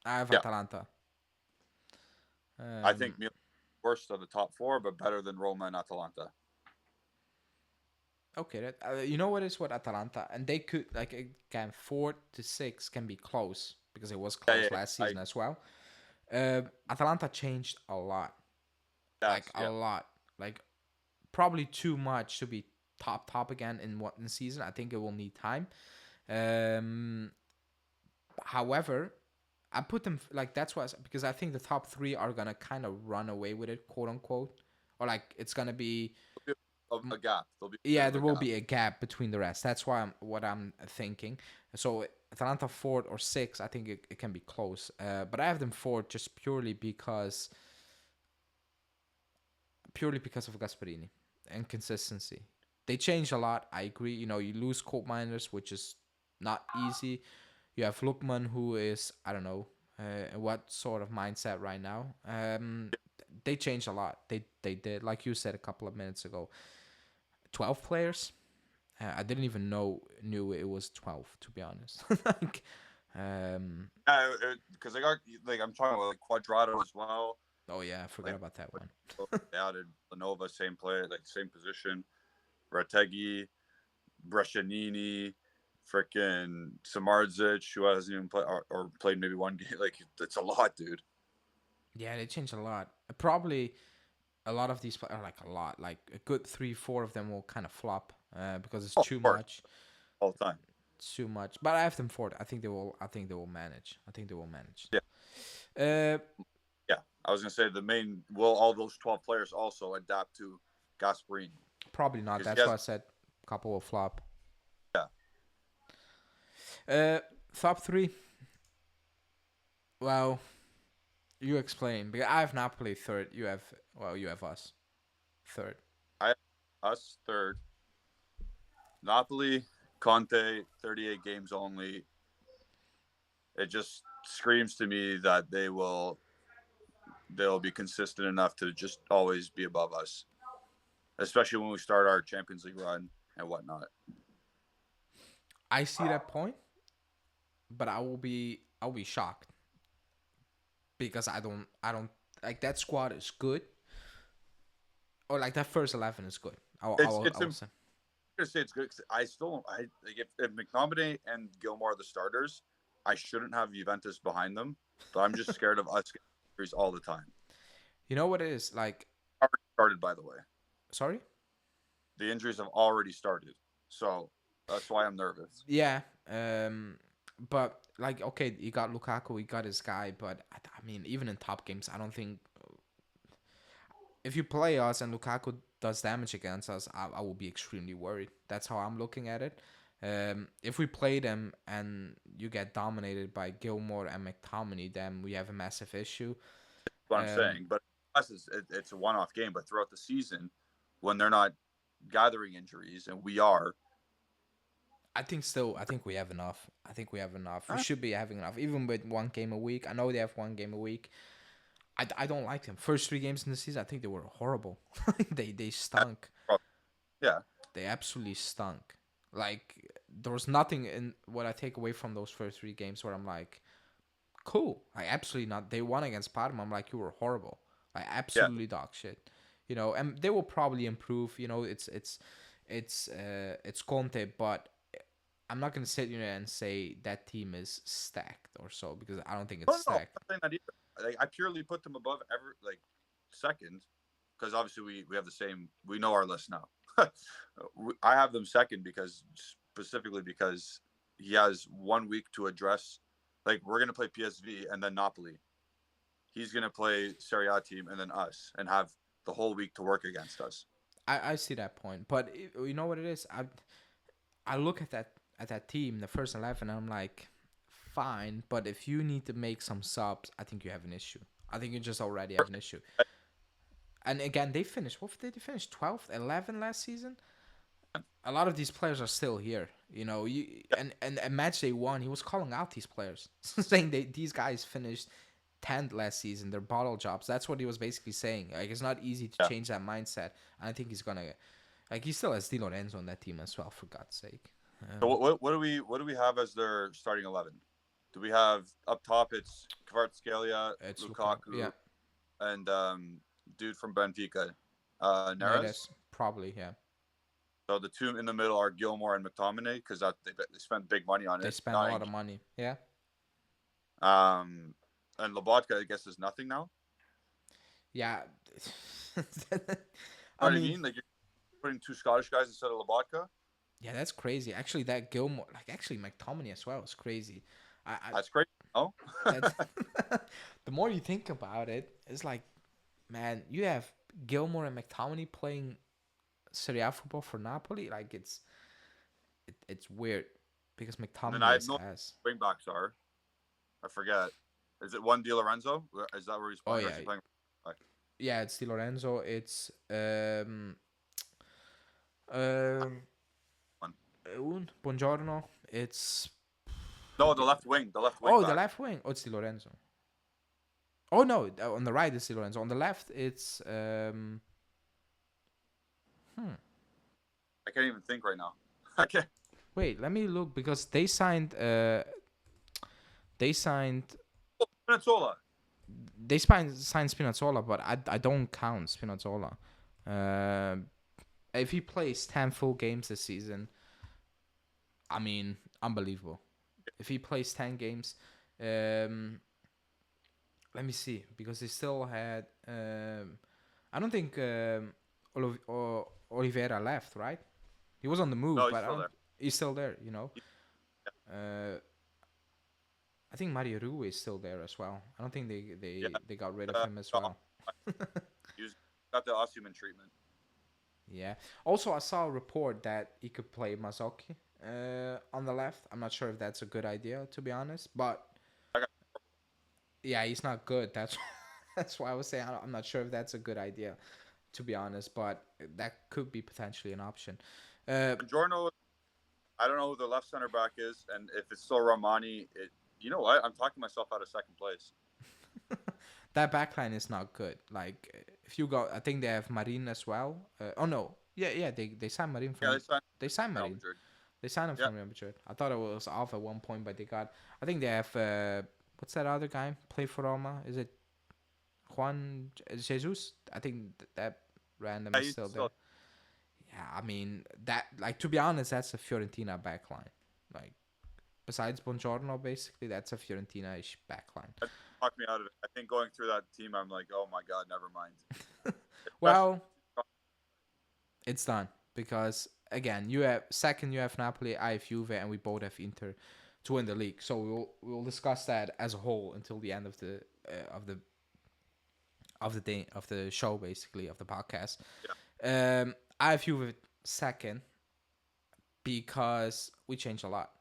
I have yeah. Atalanta. I think Um, Milan worst of the top 4, but better than Roma and Atalanta. okay, you know what is what Atalanta, and they could again 4 to 6 can be close because it was Yeah, close last I season as well. Atalanta changed a lot, like that's a lot, like probably too much to be top again in season. I think it will need time. Um, However, I put them that's why because I think the top 3 are gonna kind of run away with it, quote unquote, or it's gonna be a gap. There'll be a bit yeah, of there a will gap. be a gap between the rest. That's why I'm thinking. So Atalanta 4 or 6, I think it can be close. But I have them 4 just purely because of Gasperini and consistency. They changed a lot. I agree. You lose Koopmeiners, which is not easy. You have Lookman, who is I don't know what sort of mindset right now. They changed a lot. They did, like you said a couple of minutes ago. 12 players. I didn't even knew it was 12, to be honest. like, um, Because they got I'm talking about Quadrado as well. oh yeah, I forgot Like about that one. they added Lanova, same player, same position. Retegui, Brescianini, freaking Samardzic, who hasn't even played or played maybe one game. It's a lot, dude. Yeah, they changed a lot. Probably a lot of these are a lot. Like a good 3, 4 of them will kind of flop because it's Oh, too of course, much. all the time. It's too much. But I have them for it. I think they will. I think they will manage. I think they will manage. Yeah, Uh, yeah. I was gonna say the main will all those 12 players also adapt to Gasperini Probably not. because he That's has why I said a couple will flop. yeah. Uh, Top 3. Well, you explain because I have Napoli third. You have us third. I have us third. Napoli, Conte, 38 games only. It just screams to me that they will they'll be consistent enough to just always be above us, especially when we start our Champions League run and whatnot. I see that point, but I'll be shocked because I don't like that squad is good, or like that first 11 is good. It's I will say. to say it's good because I still I like if McTominay and Gilmore are the starters, I shouldn't have Juventus behind them, but I'm just scared of us getting injuries all the time. You know what it is like? Already started, by the way. Sorry. The injuries have already started, so that's why I'm nervous. Yeah. But like, okay, you got Lukaku, you got his guy, but I mean, even in top games, I don't think if you play us and Lukaku does damage against us, I will be extremely worried. That's how I'm looking at it. If we play them and you get dominated by Gilmore and McTominay, then we have a massive issue. What I'm saying, but us it's a one-off game. But throughout the season, when they're not gathering injuries and we are, I think we have enough. I think we have enough. We should be having enough, even with one game a week. I know they have one game a week. I don't like them. First 3 games in the season, I think they were horrible. They stunk. yeah, They absolutely stunk. Like there was nothing in what I take away from those first 3 games where I'm like, cool. Like absolutely not. They won against Parma. I'm like, you were horrible. Like yeah. absolutely dog shit. You know, and they will probably improve. You know, it's Conte, but I'm not gonna sit here and say that team is stacked or so because I don't think it's No, stacked. I'm saying that either. Like, I purely put them above second because obviously we have the same. We know our list now. I have them second because specifically because he has 1 week to address. Like we're gonna play PSV and then Napoli. He's gonna play Serie A team and then us and have the whole week to work against us. I see that point, but you know what it is. I look at that team, the first 11, and I'm like, fine, but if you need to make some subs, I think you have an issue. I think you just already have an issue. And again, they finished. What did they finish? 12th, 11 last season. A lot of these players are still here. You know, and match day one, he was calling out these players, saying these guys finished 10th last season. They're bottle jobs. That's what he was basically saying. Like it's not easy to Yeah. change that mindset. And I think he's gonna, like he still has Di Lorenzo on that team as well. For God's sake. So what do we have as their starting 11? Do we have up top? It's Kvaratskhelia, It's Lukaku, yeah. and dude from Benfica, Neres. Neres, probably, yeah. So the two in the middle are Gilmore and McTominay because they spent big money on it. They spend a lot of money, yeah. And Lobotka, I guess, is nothing now. Yeah. I mean, like you're putting 2 Scottish guys instead of Lobotka. Yeah, that's crazy. Actually, that Gilmore, like actually McTominay as well, is crazy. That's great. Oh, the more you think about it, it's like, man, you have Gilmore and McTominay playing Serie A football for Napoli. Like it's weird because and I McTominay have is no ass. wing backs are. I forget. Is it one Di Lorenzo? Is that where he's Oh playing? Or yeah, is he playing? yeah. It's Di Lorenzo. It's One. Buongiorno. It's No, the left wing. The left wing. oh back. the left wing. Oh, it's Di Lorenzo. Oh no, on the right it's Di Lorenzo. On the left it's I can't even think right now. I can't. Wait, let me look because they signed they signed Spinazzola. signed Spinazzola, but I don't count Spinazzola. If he plays 10 full games this season, I mean, unbelievable. If he plays 10 games, let me see, because they still had. I don't think Oliveira left, right? He was on the move, No, he's but still there. he's still there, you know. Yeah. I think Mario Rui is still there as well. I don't think they got rid of him as no. well. He's got the Osimhen treatment. Yeah. Also, I saw a report that he could play Mazzocchi on the left. I'm not sure if that's a good idea, to be honest. But yeah, he's not good. That's why I was saying I'm not sure if that's a good idea, to be honest. But that could be potentially an option. Giorno, I don't know who the left center back is, and if it's still Romani, you know what? I'm talking myself out of second place. that backline is not good. Like if you go, I think they have Marin as well. Oh no, yeah, they signed Marin Yeah, from. They signed Real Marin. Madrid. They signed him Yeah, from Real Madrid. I thought it was off at one point, but they got. I think they have. What's that other guy play for Roma? Is it Juan Jesus? I think that random yeah, is he's still there. still. Yeah, I mean that. Like to be honest, that's a Fiorentina backline. Like besides Buongiorno, basically that's a Fiorentina-ish backline. That talked me out of it. I think going through that team, I'm like, oh my god, never mind. Especially, Well, it's done because again, you have second, you have Napoli, I have Juve, and we both have Inter to win the league. So we'll discuss that as a whole until the end of the day of the show, basically of the podcast. yeah, I have Juve second because we changed a lot.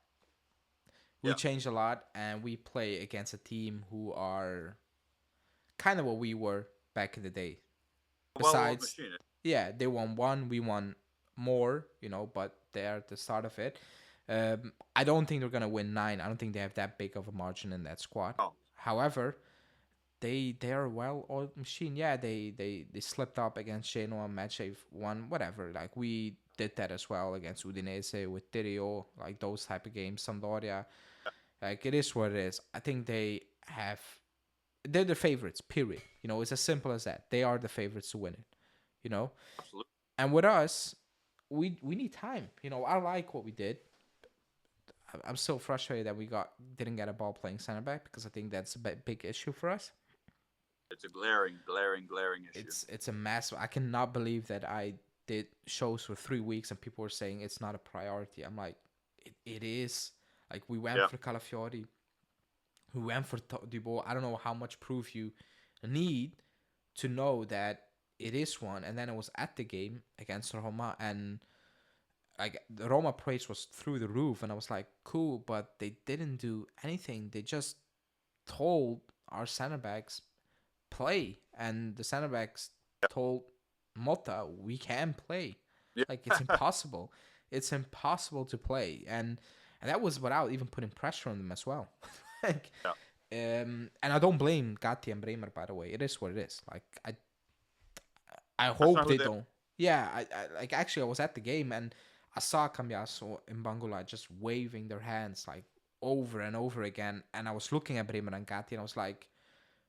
We yeah. changed a lot, and we play against a team who are kind of what we were back in the day. Well-oiled Besides, machine. yeah, they won one, we won more, but they're at the start of it. I don't think they're gonna win 9. I don't think they have that big of a margin in that squad. Oh, However, they're a well-oiled machine. Yeah, they slipped up against Genoa, match they've won, whatever. Like we did that as well against Udinese with Tirio, like those type of games. Sampdoria, like it is what it is. I think they're the favorites. Period. It's as simple as that. They are the favorites to win it. You know, absolutely. and with us, we need time. I like what we did. I'm still frustrated that we didn't get a ball playing center back because I think that's a big issue for us. It's a glaring issue. It's a massive. I cannot believe that I did shows for 3 weeks and people were saying it's not a priority. I'm like, it is. Like we went Yeah, for Calafiori, we went for Dubo. I don't know how much proof you need to know that it is one. And then it was at the game against Roma, and like the Roma praise was through the roof, and I was like, cool, but they didn't do anything. They just told our center backs play, and the center backs told Mota we can play. yeah, Like it's impossible. It's impossible to play, and that was without even putting pressure on them as well. like, yeah. and I don't blame Gatti and Bremer, by the way. It is what it is. Like I That's hope not who they they. don't. Yeah, I like actually I was at the game and I saw Cambiaso and Bangula just waving their hands like over and over again, and I was looking at Bremer and Gatti and I was like,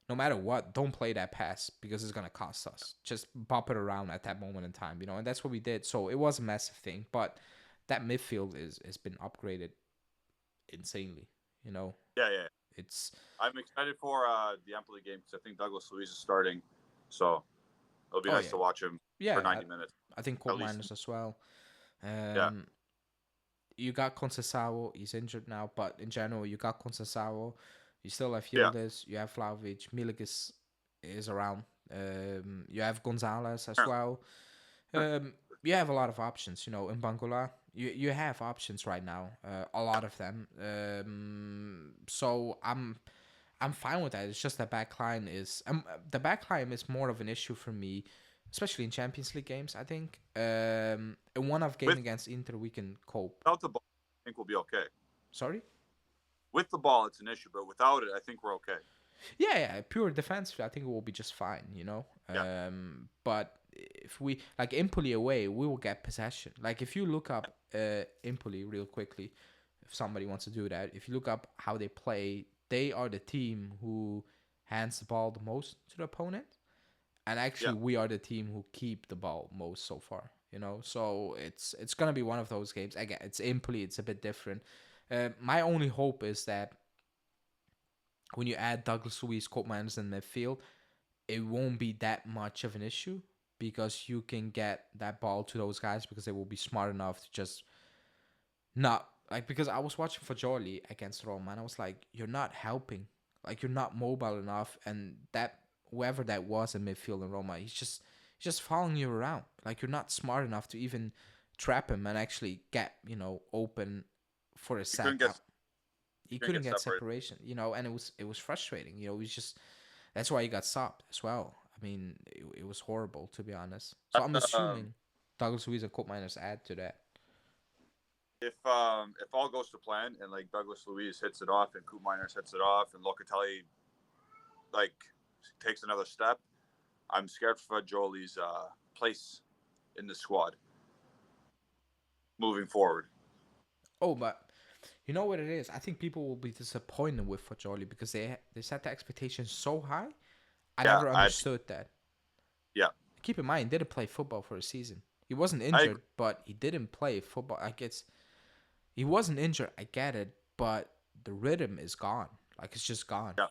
no matter what, don't play that pass because it's gonna cost us. Just bop it around at that moment in time, and that's what we did. So it was a massive thing, but that midfield has been upgraded insanely. You know, Yeah, yeah. it's I'm excited for the Empoli game because I think Douglas Luiz is starting, so it'll be oh nice yeah, to watch him for yeah. 90 minutes I think at least. Koopmeiners as well. Yeah, You got Conceição, he's injured now, but in general, you got Conceição. You still have yeah. Yildiz, you have Vlahovic, Milik is around. You have Gonzalez as Apparently. well. You have a lot of options, in Bangula. You have options right now, a lot of them. So I'm fine with that. It's just the back line is more of an issue for me, especially in Champions League games. I think in one-off game With against Inter we can cope. without the ball, I think we'll be okay. Sorry. With the ball, it's an issue, but without it, I think we're okay. Yeah, pure defense. I think it will be just fine. Yeah, But if we like Empoli away, we will get possession. Like if you look up Empoli real quickly, if somebody wants to do that, if you look up how they play, they are the team who hands the ball the most to the opponent, and yeah. actually we are the team who keep the ball most so far. So it's gonna be one of those games. Again, it's Empoli. It's a bit different. My only hope is that when you add Douglas Luiz, Koopmeiners in midfield, it won't be that much of an issue because you can get that ball to those guys because they will be smart enough to just not like because I was watching Fagioli against Roma and I was like, you're not helping. Like you're not mobile enough and that whoever that was in midfield in Roma, he's just following you around. Like you're not smart enough to even trap him and actually get, open for a You couldn't set. get He couldn't couldn't get get separated. separation, and it was frustrating. It was just that's why he got stopped as well. I mean, it was horrible to be honest. So I'm assuming Douglas Luiz and Koopmeiners add to that. If all goes to plan and like Douglas Luiz hits it off and Koopmeiners hits it off and Locatelli like takes another step, I'm scared for Joel's place in the squad moving forward. Oh, but you know what it is? I think people will be disappointed with Fajoli because they set the expectations so high. I Yeah, never understood that. yeah, Keep in mind, he didn't play football for a season. He wasn't I injured, agree. but he didn't play football. I guess he wasn't injured. I get it, but the rhythm is gone. Like it's just gone. Yeah,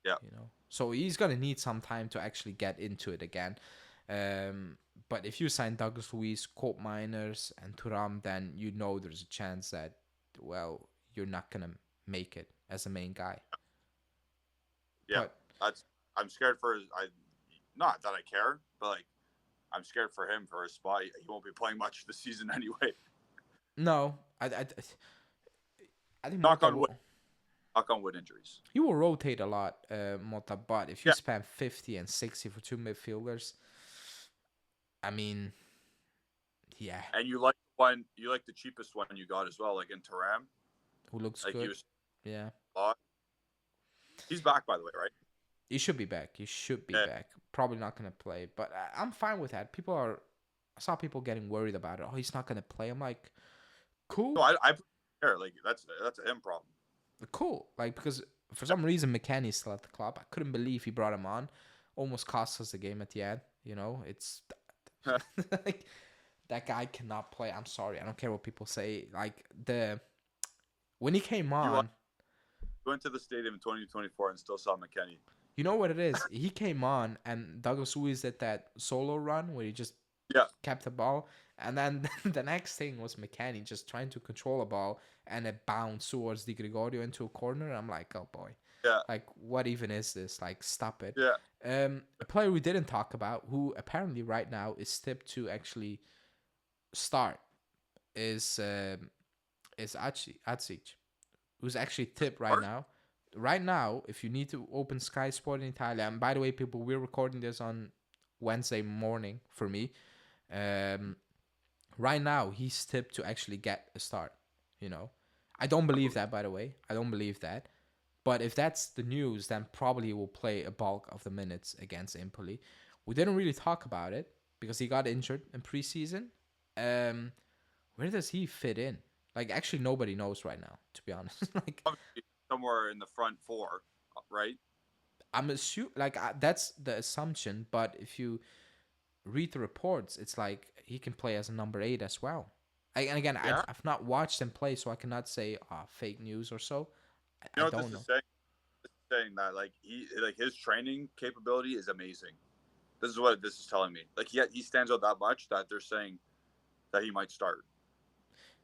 yeah, You know. So he's gonna need some time to actually get into it again. Um, but if you sign Douglas Luiz, Koopmeiners, and Thuram, then you know there's a chance that you're not gonna make it as a main guy. yeah. But That's I'm scared for his. I not that I care, but like I'm scared for him for his spot. He won't be playing much this season anyway. no, I think Knock Mota on wood. will. Knock on wood injuries. He will rotate a lot, Mota. But if you Yeah, spend 50 and 60 for two midfielders, I mean, yeah, and you like the cheapest one you got as well, like in Taram. who looks Like he good? was Yeah. a lot. He's back by the way, right? He should be back. He should be Yeah. back. Probably not gonna play, but I'm fine with that. I saw people getting worried about it. Oh, he's not gonna play. I'm like, No, cool, I care. Like that's a him problem. cool. Like because for Yeah, some reason McKennie's still at the club. I couldn't believe he brought him on. Almost cost us the game at the end. You know, it's like that guy cannot play. I'm sorry. I don't care what people say. Like when he came you on, went to the stadium in 2024 and still saw McKennie. you know what it is. He came on and Douglas Luiz did that solo run where he just Yeah, kept the ball. And then the next thing was McKennie just trying to control a ball and it bounced towards Di Gregorio into a corner. I'm like, oh boy. yeah, Like, what even is this? Like, stop it. yeah. A player we didn't talk about, who apparently right now is tipped to actually start, is Acic, who's actually tipped right Art? now. Right now, if you need to open Sky Sport in Italia, and by the way, people, we're recording this on Wednesday morning for me. Um, right now, he's tipped to actually get a start. You know, I don't believe that. By the way, I don't believe that. But if that's the news, then probably he will play a bulk of the minutes against Empoli. We didn't really talk about it because he got injured in preseason. Um, where does he fit in? Like, actually, nobody knows right now, to be honest. Like, Obviously, somewhere in the front four, right? I'm assuming, like, that's the assumption. But if you read the reports, it's like he can play as a number 8 as well. And again, Yeah. I've not watched him play, so I cannot say fake news or so. You I know what this don't is know. saying? This is saying that like his training capability is amazing. This is what this is telling me. Like he stands out that much that they're saying that he might start.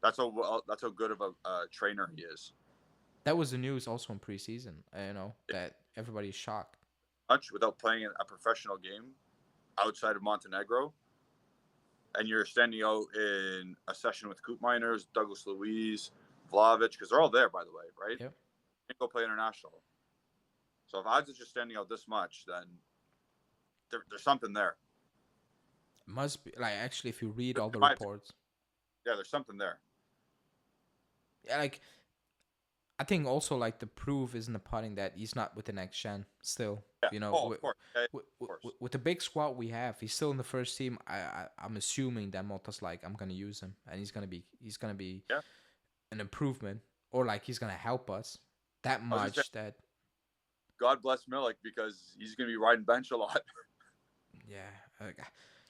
That's how good of a trainer he is. That was the news also in preseason. You know that everybody's shocked. Much without playing a professional game outside of Montenegro, and you're standing out in a session with Koopmeiners, Douglas Luiz, Vlahovic, because they're all there, by the way, right? Yep. Can't go play international. So if odds is just standing out this much, then there's something there. Must be like actually if you read all the My reports. Yeah, there's something there. Yeah, like I think also like the proof is in the pudding that he's not with the next gen still. Yeah. You know, Oh, of course. Yeah, of course. with the big squad we have, he's still in the first team. I'm assuming that Mota's like I'm gonna use him and he's gonna be Yeah. an improvement or like he's gonna help us that much that God bless Milik because he's going to be riding bench a lot. yeah.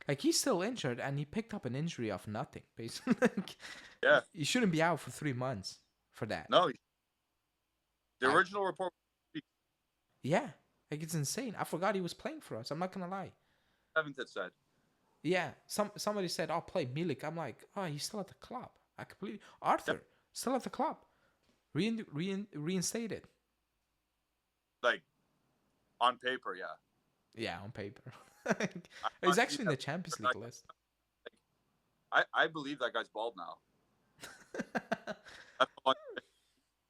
Like he's still injured and he picked up an injury of nothing basically. Like, Yeah. he shouldn't be out for 3 months for that. No, the original report. Yeah, like it's insane. I forgot he was playing for us. I'm not gonna lie. Seventh it said. Yeah, somebody said, "I'll play Milik." I'm like, oh, he's still at the club. I completely Arthur still at the club, reinstated. Like on paper, yeah. Yeah, on paper. He's actually in the Champions League list. I believe that guy's bald now.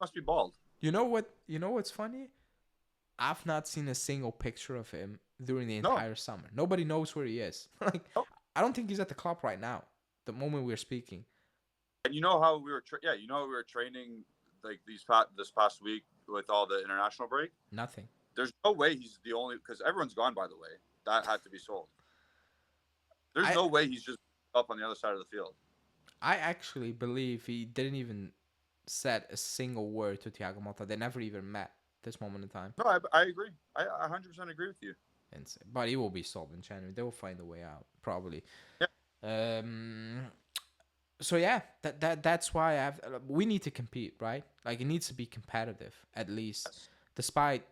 Must be bald. You know what? You know what's funny? I've not seen a single picture of him during the entire summer. Nobody knows where he is. Like, I don't think he's at the club right now. The moment we're speaking. And you know how we were, training like this past week with all the international break. Nothing. There's no way he's the only, because everyone's gone. By the way, that had to be sold. There's I no way he's just up on the other side of the field. I actually believe he didn't even said a single word to Thiago Motta. They never even met this moment in time. No, I agree. I 100% agree with you. But he will be sold in January. They will find a way out probably. Yeah. Um. So yeah, that's why we need to compete, right? Like it needs to be competitive at least, Yes. despite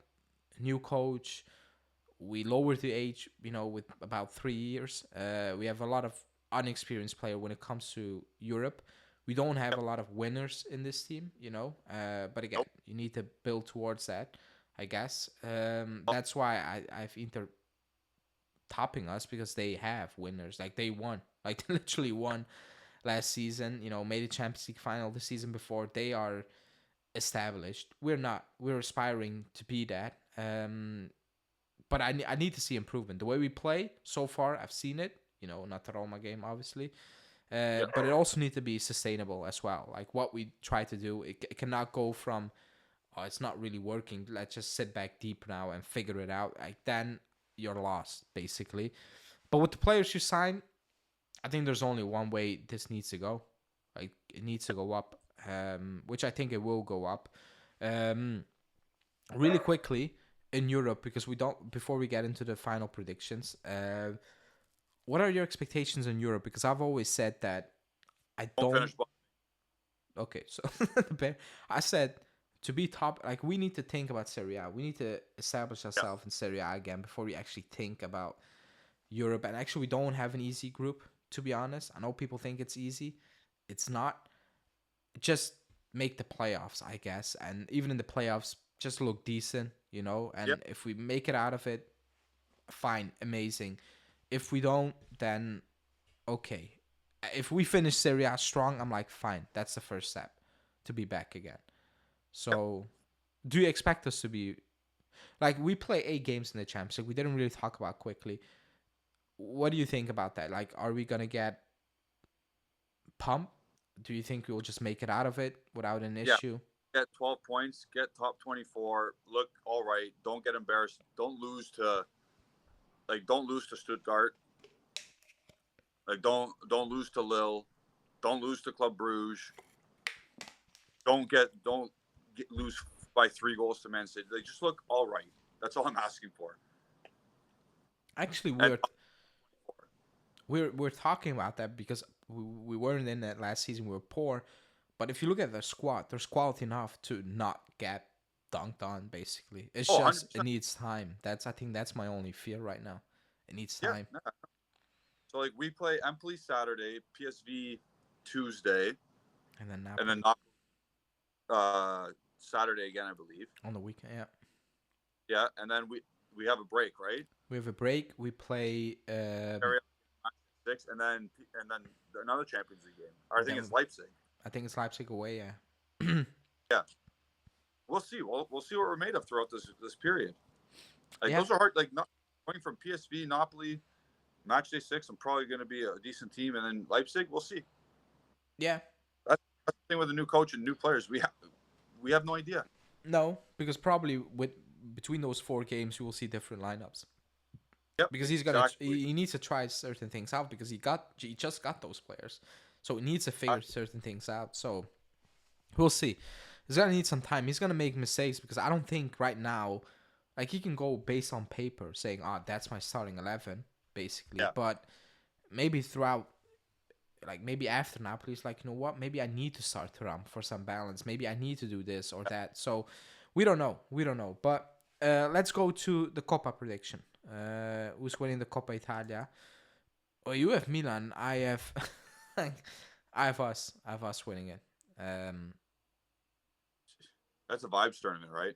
new coach. We lowered the age, with about 3 years. We have a lot of unexperienced player when it comes to Europe. We don't have Yep. a lot of winners in this team, But again, Nope. you need to build towards that, I guess. That's why I've Inter topping us because they have winners. Like they won, like they literally won last season. Made a Champions League final the season before. They are established. We're not. We're aspiring to be that. But I need to see improvement. The way we play so far, I've seen it. Not the Roma game, obviously. Yeah. But it also needs to be sustainable as well. Like what we try to do, it cannot go from, oh, it's not really working. Let's just sit back deep now and figure it out. Like then you're lost, basically. But with the players you sign, I think there's only one way this needs to go. Like it needs to go up, which I think it will go up. Really quickly in Europe, because we don't. Before we get into the final predictions, what are your expectations in Europe? Because I've always said that I Don't don't. finish. Okay, so I said to be top, like we need to think about Serie A. We need to establish Yeah. ourselves in Serie A again before we actually think about Europe. And actually, we don't have an easy group, to be honest. I know people think it's easy. It's not. Just make the playoffs, I guess. And even in the playoffs, just look decent, And Yeah. if we make it out of it, fine, amazing. If we don't, then okay. If we finish Serie A strong, I'm like, fine. That's the first step to be back again. So, do you expect us to be like we play 8 games in the Champions League? We didn't really talk about quickly. What do you think about that? Like, are we gonna get pumped? Do you think we'll just make it out of it without an Yeah. issue? Get 12 points. Get top 24. Look all right. Don't get embarrassed. Don't lose to Stuttgart. Like don't lose to Lille. Don't lose to Club Bruges. Don't lose by 3 goals to Man City. They just look all right. That's all I'm asking for. Actually, And we're talking about that because we weren't in that last season. We were poor, but if you look at their squad, there's quality enough to not get dunked on. Basically, it's just 100%. it needs time. I think that's my only fear right now. It needs Yeah. time. No. So like we play Empoli Saturday, PSV Tuesday, And then and then Saturday again, I believe. on the weekend, yeah. Yeah, and then we have a break, right? We have a break. We play. Serie A, 6, and then another Champions League game. Or I think Then it's Leipzig. I think it's Leipzig away. Yeah. Yeah, we'll see. We'll see what we're made of throughout this period. Like Yeah. those are hard. Like not going from PSV, Napoli, match day 6. I'm probably going to be a decent team, and then Leipzig. We'll see. Yeah. That's the thing with a new coach and new players. We have no idea. No, because probably between those 4 games, you will see different lineups. Yep. Because he needs to try certain things out because he just got those players, so he needs to figure certain things out. So we'll see. He's gonna need some time. He's gonna make mistakes because I don't think right now, like he can go based on paper saying, that's my starting 11, basically. Yeah. But maybe throughout, like maybe after Napoli, he's like, you know what? Maybe I need to start Thuram for some balance. Maybe I need to do this or that. So we don't know. But let's go to the Coppa prediction. Who's winning the Coppa Italia? Well, you have Milan. I have, I have us. Winning it. That's a vibes tournament, right?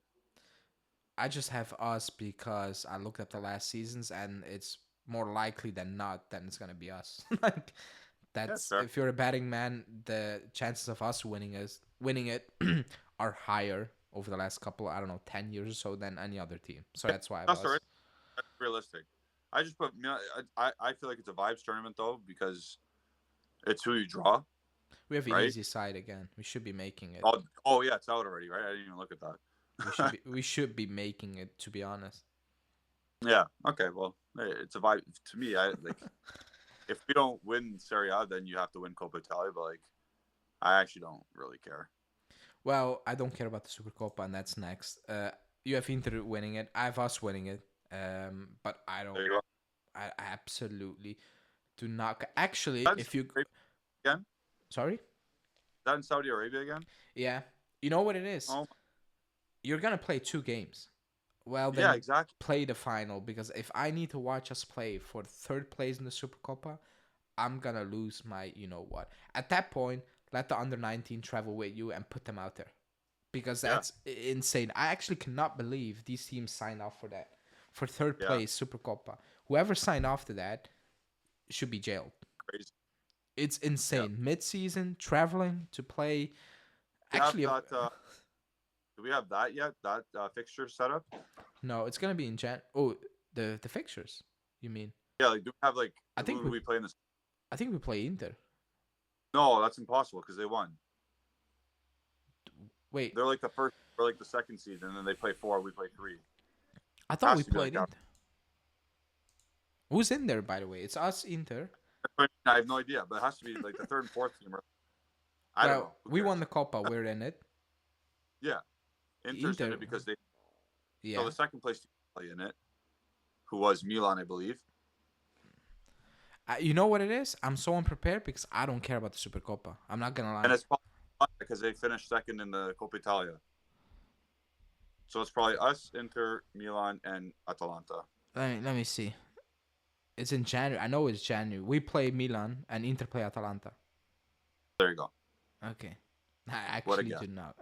I just have us because I looked at the last seasons and it's more likely than not that it's gonna be us. Like that's fair. if you're a betting man, the chances of us winning it are higher over the last couple, I don't know, 10 years or so than any other team. So that's why I That's was. all right. That's realistic. I just put. I feel like it's a vibes tournament though because it's who you draw. We have an right? easy side again. We should be making it. Oh yeah, it's out already, right? I didn't even look at that. We should be making it, to be honest. Yeah. Okay. Well, hey, it's a vibe to me. I like if we don't win Serie A, then you have to win Coppa Italia. But like, I actually don't really care. Well, I don't care about the Supercoppa, and that's next. You have Inter winning it. I have us winning it. But I don't. There you go. I absolutely do not. Actually, That's if you again. sorry, Is that in Saudi Arabia again? yeah, you know what it is. Oh, You're gonna play 2 games. Well, yeah, then exactly. play the final, because if I need to watch us play for third place in the Supercoppa, I'm gonna lose my you know what. At that point, let the under 19 travel with you and put them out there, because Yeah, that's insane. I actually cannot believe these teams signed off for that, for third yeah, place Supercoppa. Whoever signed off to that should be jailed. crazy. It's Yeah, insane. Mid-season traveling to play. we have Actually, that. Do we have that yet? That fixture set up? no, it's gonna be in Jan. Oh, the fixtures. You mean? Yeah, like do we have like I think who do we we play in this? I think we play Inter. No, that's impossible because they won. Wait, They're like the first or like the second seed, and then they play four. We play three. I thought we Has to be like played that. Inter. Who's in there, by the way? It's us, Inter. I have no idea, but it has to be like the third and fourth team. I don't know. Well, Who we cares? won the Copa. We're in it. Yeah, Inter's in Inter. it because they. So Yeah. the second place team play in it, who was Milan, I believe. You know what it is? I'm so unprepared because I don't care about the Supercoppa. I'm not gonna And lie. it's probably because they finished second in the Coppa Italia. So it's probably us, Inter, Milan, and Atalanta. Let me see. It's in January. I know it's January. We play Milan and Inter play Atalanta. There you go. Okay. I What a actually guess. do not.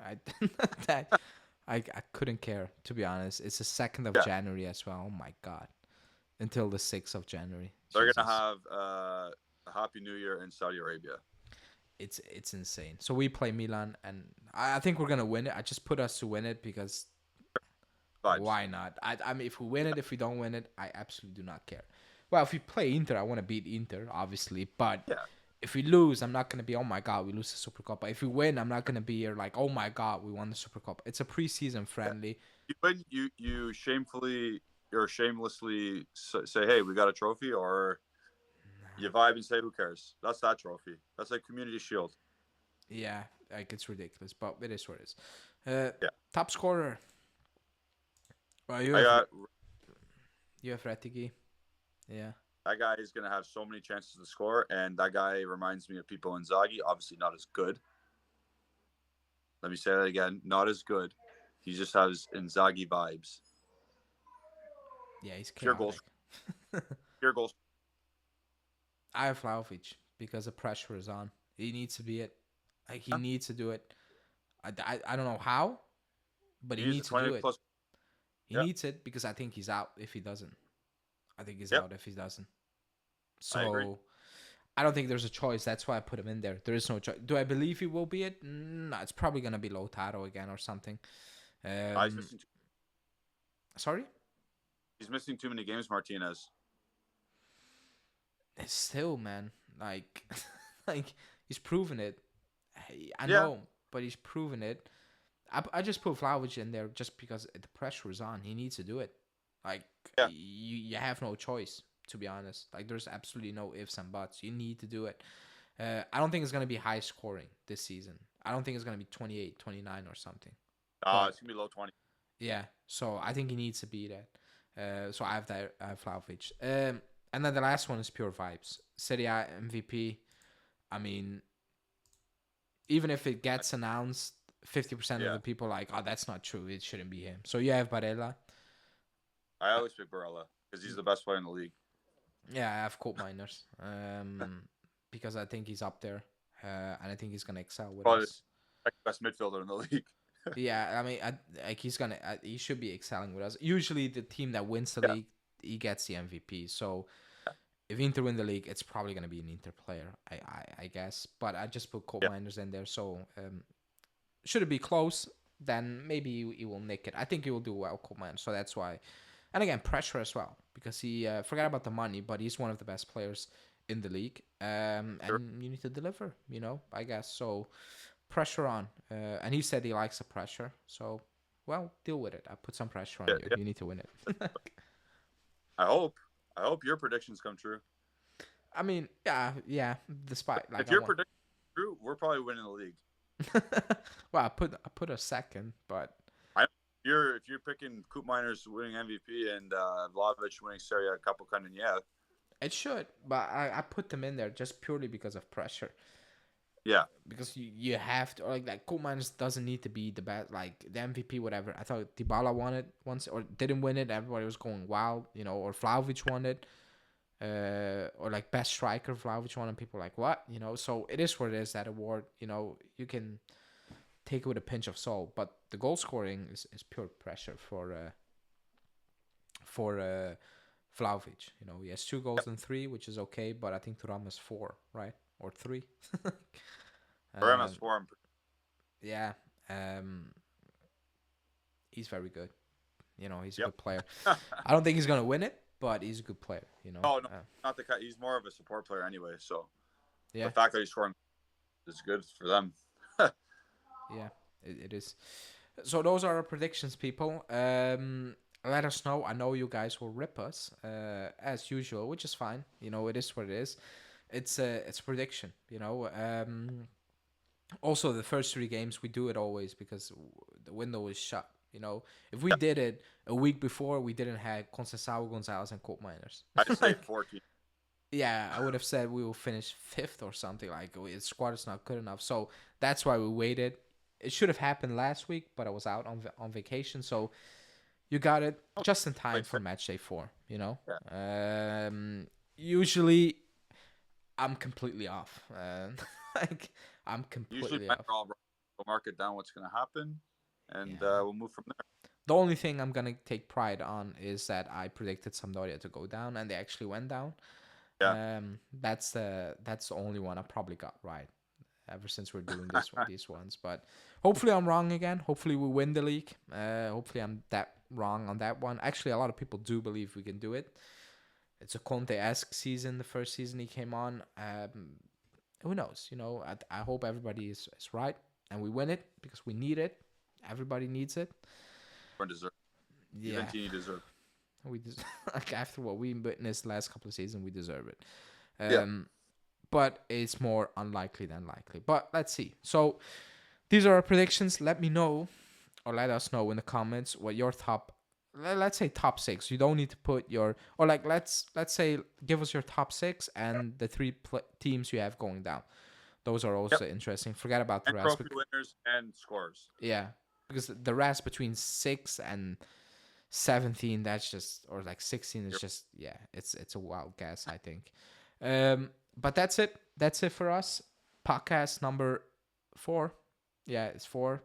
That, I couldn't care, to be honest. It's the 2nd of Yeah, January as well. Oh my god. Until the 6th of January. they're gonna Jesus. have a Happy New Year in Saudi Arabia. It's insane. So we play Milan, and I think we're gonna win it. I just put us to win it because Vibes. why not? I mean, if we win it, if we don't win it, I absolutely do not care. Well, if we play Inter, I want to beat Inter, obviously. But Yeah, if we lose, I'm not gonna be, oh my god, we lose the Super Cup. If we win, I'm not gonna be here like, oh my god, we won the Super Cup. It's a preseason yeah. friendly. You win, you shamefully or shamelessly say, "Hey, we got a trophy," or you vibe and say, "Who cares?" That's that trophy. That's like Community Shield. Yeah, like it's ridiculous, but it is what it is. Yeah, Top scorer. Well, I got you have Retigi. Yeah. that guy is gonna have so many chances to score, and that guy reminds me of Pippo Inzaghi. Obviously, not as good. Let me say that again. Not as good. He just has Inzaghi vibes. Yeah, he's Pure goals. chaotic. Pure goals. I have Vlahovic because the pressure is on. He needs to be it. Like he Yeah. needs to do it. I don't know how, but he He's a needs to do 20 it. plus. He Yeah. needs it because I think he's out if he doesn't. I think he's Yep. out if he doesn't. I agree. So I don't think there's a choice. That's why I put him in there. There is no choice. Do I believe he will be it? No, it's probably gonna be Lautaro again or something. He's missing. Sorry. He's missing too many games, Martinez. It's still, man, like, like he's proven it. I Yeah. know, but he's proven it. I just put Vlahovic in there just because the pressure is on. He needs to do it. Like Yeah. you have no choice, to be honest. Like there's absolutely no ifs and buts. You need to do it. I don't think it's gonna be high scoring this season. I don't think it's gonna be 28, 29 or something. But It's gonna be low 20. yeah, so I think he needs to be that. So I have that Vlahovic. And then the last one is pure vibes. Serie A MVP. I mean, even if it gets announced, 50% of Yeah. the people are like, oh, that's not true. It shouldn't be him. So you have Barella. I always pick Barella because he's the best player in the league. Yeah, I have Koopmeiners. Because I think he's up there. And I think he's gonna excel with Probably us. the best midfielder in the league. Yeah, I mean, like he should be excelling with us. Usually, the team that wins the Yeah. league, he gets the MVP. So if Inter win the league, it's probably gonna be an Inter player, I guess. But I just put Yeah. Koopmeiners in there. So should it be close, then maybe he will nick it. I think he will do well, Koopmeiners. So that's why. And again, pressure as well because he forgot about the money, but he's one of the best players in the league. And you need to deliver. I guess so. Pressure on, and he said he likes the pressure, so Well, deal with it. I put some pressure on Yeah, you. yeah. You need to win it. I hope. I hope your predictions come true. I mean, yeah. Despite like If I your want. predictions are true, we're probably winning the league. Well, I put a second, but If you're picking Koopmeiners winning MVP and Vlahovic winning Serie a couple kind of it should. But I put them in there just purely because of pressure. yeah. Because you have to, or like Koopmeiners doesn't need to be the best, like the MVP, whatever. I thought Dybala won it once or didn't win it. Everybody was going wild, or Vlahovic won it. Or like best striker Vlahovic won, and people were like, what? So it is what it is, that award. You can take it with a pinch of salt, but the goal scoring is pure pressure for Vlahovic. He has 2 goals and 3, which is okay, but I think Thuram has 4, right? Or 3. For MS4, Yeah. Um, he's very good. He's a yep. good player. I don't think he's gonna win it, but he's a good player. No, not the cut. He's more of a support player anyway. So Yeah. the fact that he's scoring is good for them. Yeah, it is. So those are our predictions, people. Let us know. I know you guys will rip us as usual, which is fine. It is what it is. It's a prediction. Also, the first 3 games we do it always because the window is shut. If we did it a week before, we didn't have Conceição, Gonzalez, and Koopmeiners. I'd say 14. Yeah, I would have said we will finish 5th or something. Like, the squad is not good enough. So that's why we waited. It should have happened last week, but I was out on vacation. So you got it just in time for match day 4, Yeah. Usually, I'm completely off. I'm completely Usually, off. we'll mark it down what's going to happen, and we'll move from there. The only thing I'm going to take pride on is that I predicted Sampdoria to go down, and they actually went down. Yeah. That's the only one I probably got right ever since we're doing these ones. But hopefully I'm wrong again. Hopefully we win the league. Hopefully I'm that wrong on that one. Actually, a lot of people do believe we can do it. It's a Conte-esque season. The first season he came on. Who knows? I hope everybody is right and we win it because we need it. Everybody needs it. Everyone deserves. Yeah. Even Tini deserves. Like after what we witnessed last couple of seasons, we deserve it. Yeah. But it's more unlikely than likely. But let's see. So these are our predictions. Let me know, or let us know in the comments what your let's say top 6. You don't need to put your, or like let's say give us your top 6 and the 3 teams you have going down. Those are also interesting. Forget about the rest. Trophy winners and scorers. Yeah, because the rest between 6 and 17, that's just, or like 16 is just, yeah, it's a wild guess, I think. But that's it for us. Podcast number 4. Yeah, it's 4.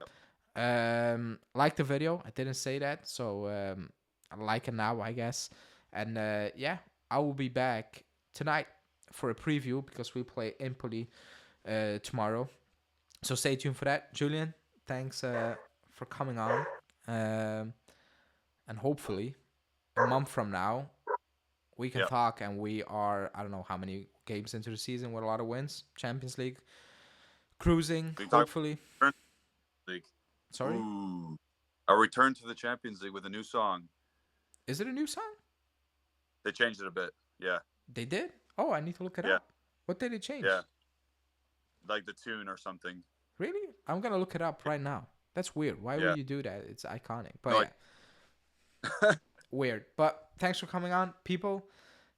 Like the video. I didn't say that, so I like it now, I guess. And yeah, I will be back tonight for a preview because we play Empoli tomorrow. So stay tuned for that. Julian, thanks for coming on. And hopefully a month from now we can talk and we are, I don't know how many games into the season with a lot of wins. Champions League cruising, hopefully. League. Sorry? Ooh. A return to the Champions League with a new song. Is it a new song? They changed it a bit. Yeah. They did? Oh, I need to look it up. What did they change? Yeah. Like the tune or something. Really? I'm going to look it up right now. That's weird. Why would you do that? It's iconic. But No, weird. But thanks for coming on, people.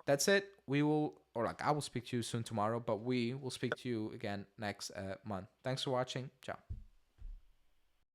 That's it. I will speak to you soon tomorrow, but we will speak to you again next month. Thanks for watching. Ciao.